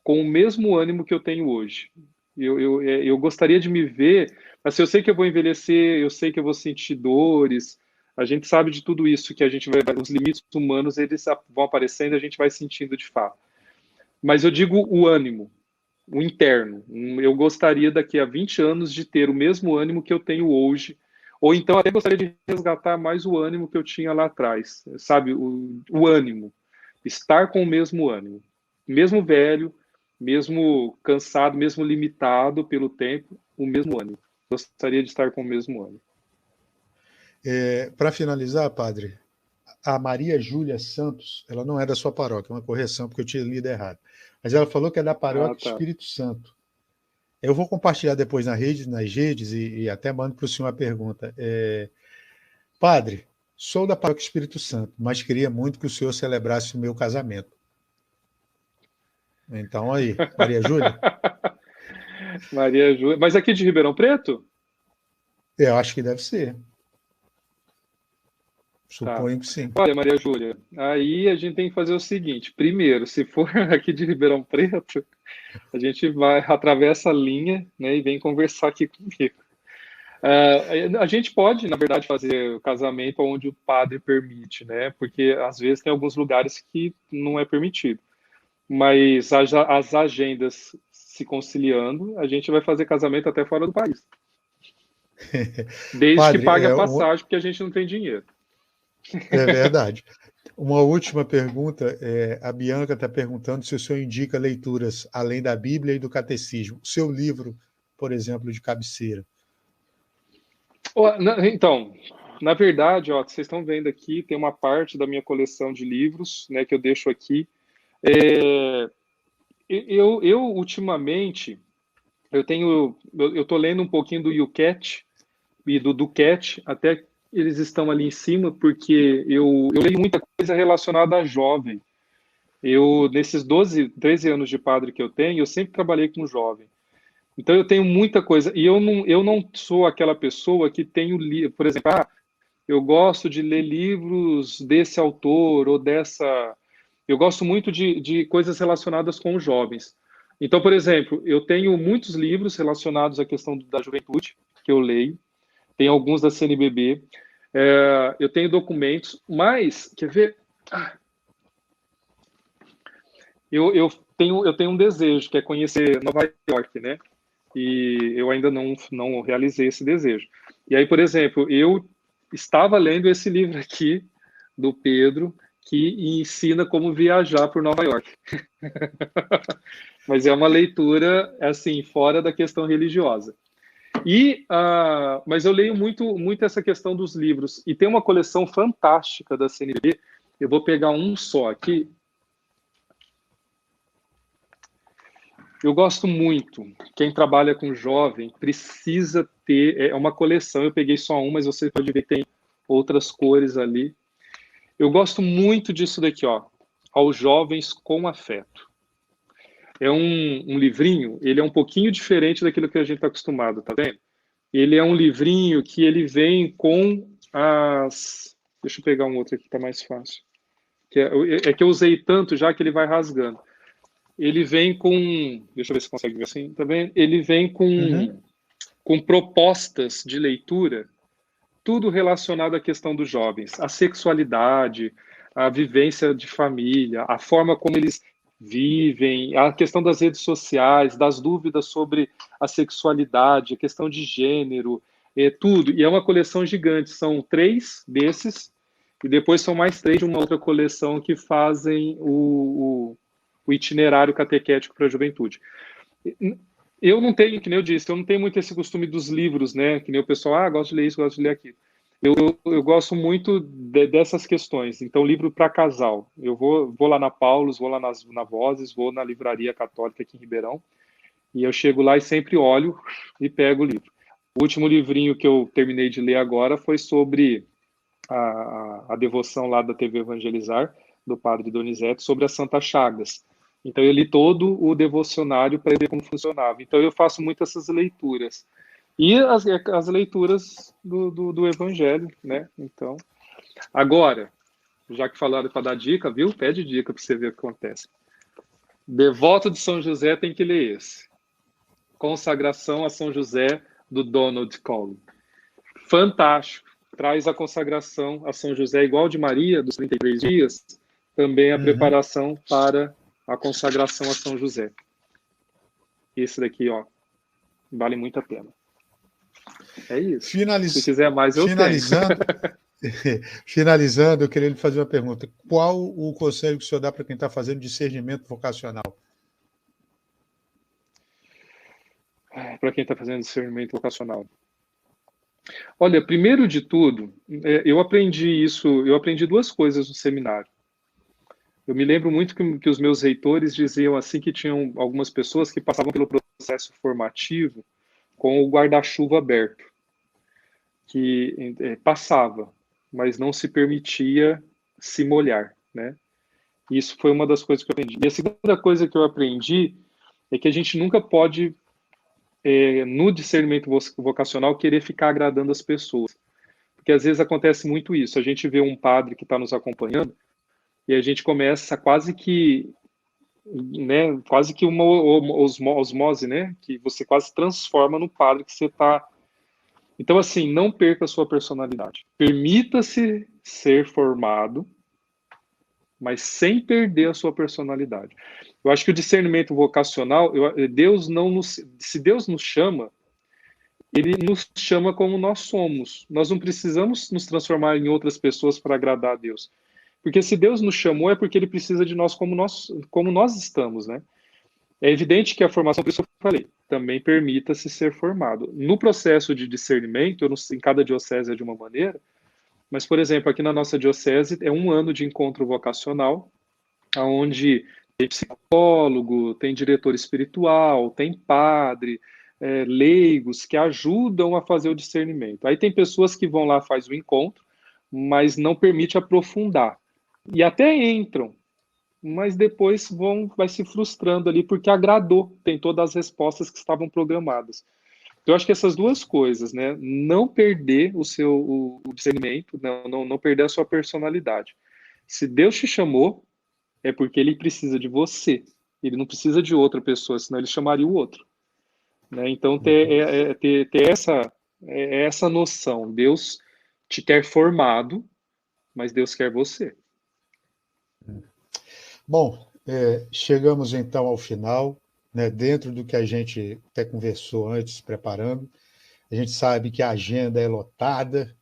com o mesmo ânimo que eu tenho hoje. Eu gostaria de me ver, mas eu sei que eu vou envelhecer, eu sei que eu vou sentir dores, a gente sabe de tudo isso, que a gente os limites humanos, eles vão aparecendo e a gente vai sentindo de fato. Mas eu digo o ânimo, o interno. Eu gostaria daqui a 20 anos de ter o mesmo ânimo que eu tenho hoje, ou então até gostaria de resgatar mais o ânimo que eu tinha lá atrás, sabe? O ânimo, estar com o mesmo ânimo, mesmo velho, mesmo cansado, mesmo limitado pelo tempo, o mesmo ânimo. Gostaria de estar com o mesmo ânimo.
Para finalizar, padre, a Maria Júlia Santos, ela não é da sua paróquia, é uma correção, porque eu tinha lido errado. Mas ela falou que é da paróquia Espírito Santo. Eu vou compartilhar depois nas redes e até mando para o senhor a pergunta. Padre, Sou da Paróquia Espírito Santo, mas queria muito que o senhor celebrasse o meu casamento. Então, aí, Maria Júlia?
Maria Júlia. Mas aqui de Ribeirão Preto?
Eu acho que deve ser.
Tá.
Suponho que sim.
Olha, Maria Júlia, aí a gente tem que fazer o seguinte. Primeiro, se for aqui de Ribeirão Preto, a gente vai, atravessa a linha, né, e vem conversar aqui comigo. A gente pode, na verdade, fazer o casamento onde o padre permite, né? Porque às vezes tem alguns lugares que não é permitido. Mas as agendas se conciliando, a gente vai fazer casamento até fora do país. Desde
Padre,
que pague a passagem, porque a gente não tem dinheiro.
É verdade. Uma última pergunta, a Bianca está perguntando se o senhor indica leituras além da Bíblia e do Catecismo. O seu livro, por exemplo, de cabeceira.
Então, na verdade, ó, vocês estão vendo aqui, tem uma parte da minha coleção de livros, né, que eu deixo aqui. Eu ultimamente, eu estou lendo um pouquinho do YouCat e do Duquette, até eles estão ali em cima, porque eu leio muita coisa relacionada a jovem. Nesses 13 anos de padre que eu tenho, eu sempre trabalhei com jovem. Então eu tenho muita coisa, e eu não sou aquela pessoa que tem por exemplo, eu gosto de ler livros desse autor ou dessa... Eu gosto muito de coisas relacionadas com os jovens. Então, por exemplo, eu tenho muitos livros relacionados à questão da juventude, que eu leio, tem alguns da CNBB, eu tenho documentos, mas, quer ver? Eu tenho um desejo, que é conhecer Nova York, né? E eu ainda não realizei esse desejo. E aí, por exemplo, eu estava lendo esse livro aqui, do Pedro, que ensina como viajar por Nova York. Mas é uma leitura, assim, fora da questão religiosa. Mas eu leio muito essa questão dos livros. E tem uma coleção fantástica da CNBB. Eu vou pegar um só aqui. Eu gosto muito. Quem trabalha com jovem precisa ter... É uma coleção. Eu peguei só um, mas você pode ver que tem outras cores ali. Eu gosto muito disso daqui, ó. Aos Jovens com Afeto. É um livrinho, ele é um pouquinho diferente daquilo que a gente está acostumado, tá vendo? Ele é um livrinho que ele vem com as... Deixa eu pegar um outro aqui que tá mais fácil. É que eu usei tanto já que ele vai rasgando. Ele vem com... Deixa eu ver se consegue ver assim, tá vendo? Ele vem com propostas de leitura, tudo relacionado à questão dos jovens. A sexualidade, a vivência de família, a forma como eles vivem, a questão das redes sociais, das dúvidas sobre a sexualidade, a questão de gênero, tudo. E é uma coleção gigante, são 3 desses, e depois são mais 3 de uma outra coleção que fazem o itinerário catequético para a juventude. Eu não tenho, que nem eu disse, eu não tenho muito esse costume dos livros, né? Que nem o pessoal, gosto de ler isso, gosto de ler aquilo. Eu gosto muito dessas questões. Então, livro para casal. Eu vou lá na Paulus, vou lá na Vozes, vou na Livraria Católica aqui em Ribeirão, e eu chego lá e sempre olho e pego o livro. O último livrinho que eu terminei de ler agora foi sobre a devoção lá da TV Evangelizar, do padre Donizete, sobre as Santas Chagas. Então, eu li todo o devocionário para ver como funcionava. Então, eu faço muito essas leituras. E as leituras do Evangelho, né? Então, agora, já que falaram para dar dica, viu? Pede dica para você ver o que acontece. Devoto de São José tem que ler esse. Consagração a São José, do Donald Cole. Fantástico. Traz a consagração a São José, igual de Maria, dos 33 dias, também a preparação para a consagração a São José. Esse daqui, ó, vale muito a pena. É isso. Se quiser mais, eu tenho.
Finalizando, eu queria lhe fazer uma pergunta. Qual o conselho que o senhor dá para quem está fazendo discernimento vocacional?
Para quem está fazendo discernimento vocacional. Olha, primeiro de tudo, eu aprendi 2 coisas no seminário. Eu me lembro muito que os meus reitores diziam assim que tinham algumas pessoas que passavam pelo processo formativo com o guarda-chuva aberto, que passava. mas não se permitia se molhar, né? Isso foi uma das coisas que eu aprendi. E a segunda coisa que eu aprendi é que a gente nunca pode, no discernimento vocacional, querer ficar agradando as pessoas. Porque às vezes acontece muito isso. A gente vê um padre que está nos acompanhando e a gente começa quase que, né, quase que uma osmose, né, que você quase transforma no padre que você está. Então, assim, não perca a sua personalidade. Permita-se ser formado, mas sem perder a sua personalidade. Eu acho que o discernimento vocacional, Deus não nos, se Deus nos chama, ele nos chama como nós somos. Nós não precisamos nos transformar em outras pessoas para agradar a Deus. Porque se Deus nos chamou, é porque ele precisa de nós como nós estamos, né? É evidente que a formação, por isso eu falei, também permita-se ser formado. No processo de discernimento, eu não sei, em cada diocese é de uma maneira, mas, por exemplo, aqui na nossa diocese é um ano de encontro vocacional, onde tem psicólogo, tem diretor espiritual, tem padre, leigos que ajudam a fazer o discernimento. Aí tem pessoas que vão lá, faz o encontro, mas não permite aprofundar. E até entram, mas depois vai se frustrando ali porque agradou, tem todas as respostas que estavam programadas. Então, eu acho que essas duas coisas, né? Não perder o discernimento, não perder a sua personalidade. Se Deus te chamou, é porque ele precisa de você. Ele não precisa de outra pessoa, senão ele chamaria o outro. Né? Então, ter essa noção. Deus te quer formado, mas Deus quer você.
Bom, chegamos então ao final, né, dentro do que a gente até conversou antes, preparando. A gente sabe que a agenda é lotada.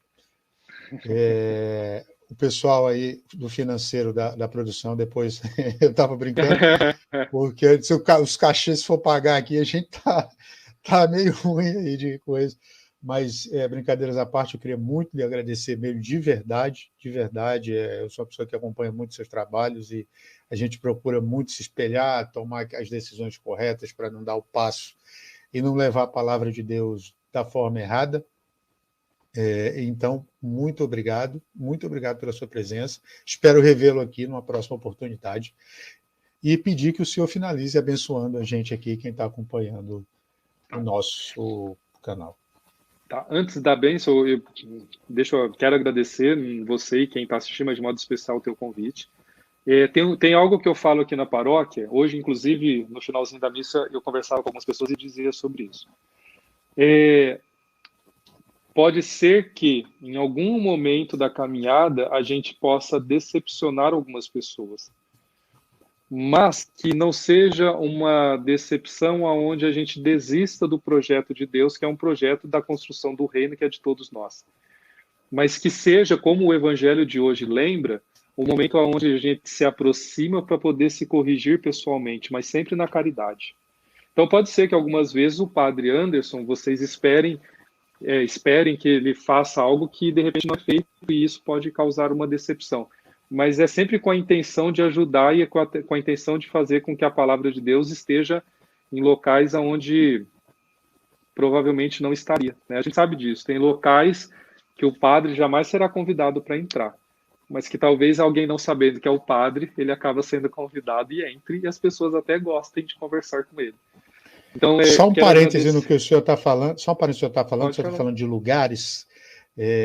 O pessoal aí do financeiro da produção, depois eu estava brincando, porque se os cachês for pagar aqui, a gente tá meio ruim aí de coisa. Mas, brincadeiras à parte, eu queria muito lhe agradecer mesmo, de verdade, de verdade. Eu sou uma pessoa que acompanha muito seus trabalhos e a gente procura muito se espelhar, tomar as decisões corretas para não dar o passo e não levar a palavra de Deus da forma errada. Então, muito obrigado pela sua presença. Espero revê-lo aqui numa próxima oportunidade e pedir que o senhor finalize abençoando a gente aqui, quem está acompanhando o nosso canal.
Tá, antes da bênção, quero agradecer você e quem está assistindo, mas de modo especial o teu convite. Tem algo que eu falo aqui na paróquia, hoje, inclusive, no finalzinho da missa, eu conversava com algumas pessoas e dizia sobre isso. Pode ser que, em algum momento da caminhada, a gente possa decepcionar algumas pessoas, mas que não seja uma decepção aonde a gente desista do projeto de Deus, que é um projeto da construção do reino, que é de todos nós. Mas que seja, como o evangelho de hoje lembra, o momento onde a gente se aproxima para poder se corrigir pessoalmente, mas sempre na caridade. Então pode ser que algumas vezes o padre Anderson, vocês esperem que ele faça algo que de repente não é feito e isso pode causar uma decepção. Mas é sempre com a intenção de ajudar e com a intenção de fazer com que a palavra de Deus esteja em locais onde provavelmente não estaria. Né? A gente sabe disso. Tem locais que o padre jamais será convidado para entrar, mas que talvez alguém não sabendo que é o padre, ele acaba sendo convidado e entre, e as pessoas até gostem de conversar com ele. Então,
só um parêntese no que o senhor está falando, você está falando de lugares.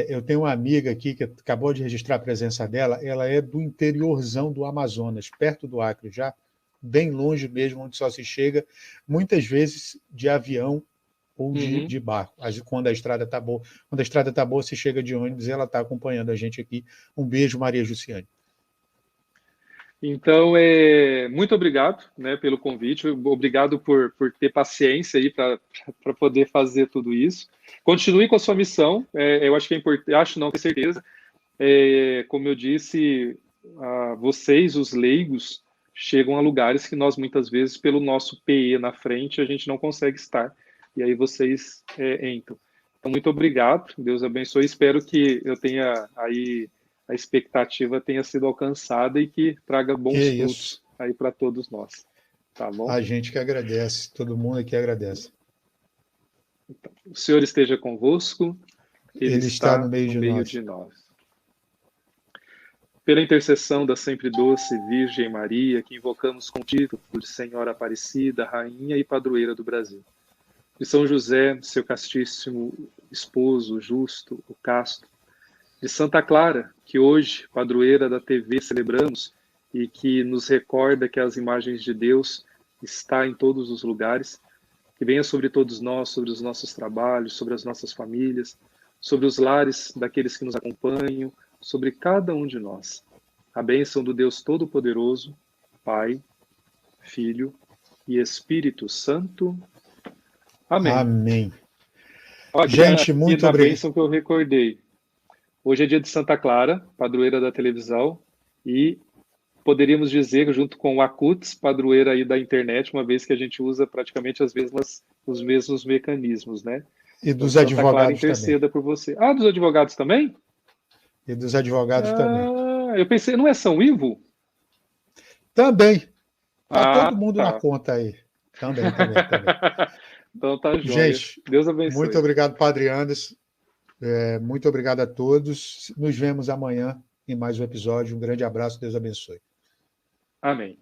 Eu tenho uma amiga aqui que acabou de registrar a presença dela, ela é do interiorzão do Amazonas, perto do Acre, já bem longe mesmo, onde só se chega, muitas vezes de avião ou de barco. Quando a estrada está boa. Quando a estrada está boa, se chega de ônibus e ela está acompanhando a gente aqui. Um beijo, Maria Jussiane.
Então, muito obrigado, né, pelo convite, obrigado por ter paciência aí para poder fazer tudo isso. Continue com a sua missão, eu acho que é importante, acho não, tenho certeza. Como eu disse, vocês, os leigos, chegam a lugares que nós muitas vezes, pelo nosso PE na frente, a gente não consegue estar, e aí vocês entram. Então, muito obrigado, Deus abençoe, espero que eu tenha aí a expectativa tenha sido alcançada e que traga bons frutos aí para todos nós. Tá bom?
A gente que agradece, todo mundo aqui agradece.
Então, o Senhor esteja convosco, Ele está
no meio
de nós. pela intercessão da sempre doce Virgem Maria, que invocamos com o título de Senhora Aparecida, Rainha e Padroeira do Brasil. De São José, seu castíssimo esposo, justo, o casto. De Santa Clara, que hoje, padroeira da TV, celebramos e que nos recorda que as imagens de Deus está em todos os lugares. Que venha sobre todos nós, sobre os nossos trabalhos, sobre as nossas famílias, sobre os lares daqueles que nos acompanham, sobre cada um de nós. A bênção do Deus Todo-Poderoso, Pai, Filho e Espírito Santo. Amém.
Amém.
Olha,
Gente, muito obrigado.
Bênção que eu recordei. Hoje é dia de Santa Clara, padroeira da televisão, e poderíamos dizer, junto com o Acutis, padroeira aí da internet, uma vez que a gente usa praticamente os mesmos mecanismos, né?
E dos
então,
advogados
Santa Clara interceda por você. Ah, dos advogados também?
E dos advogados também.
Eu pensei, não é São Ivo?
Também. Tá todo mundo na conta aí. Também.
Então tá jóia.
Gente,
Deus abençoe.
Muito obrigado, Padre Anderson. Muito obrigado a todos. Nos vemos amanhã em mais um episódio. Um grande abraço. Deus abençoe.
Amém.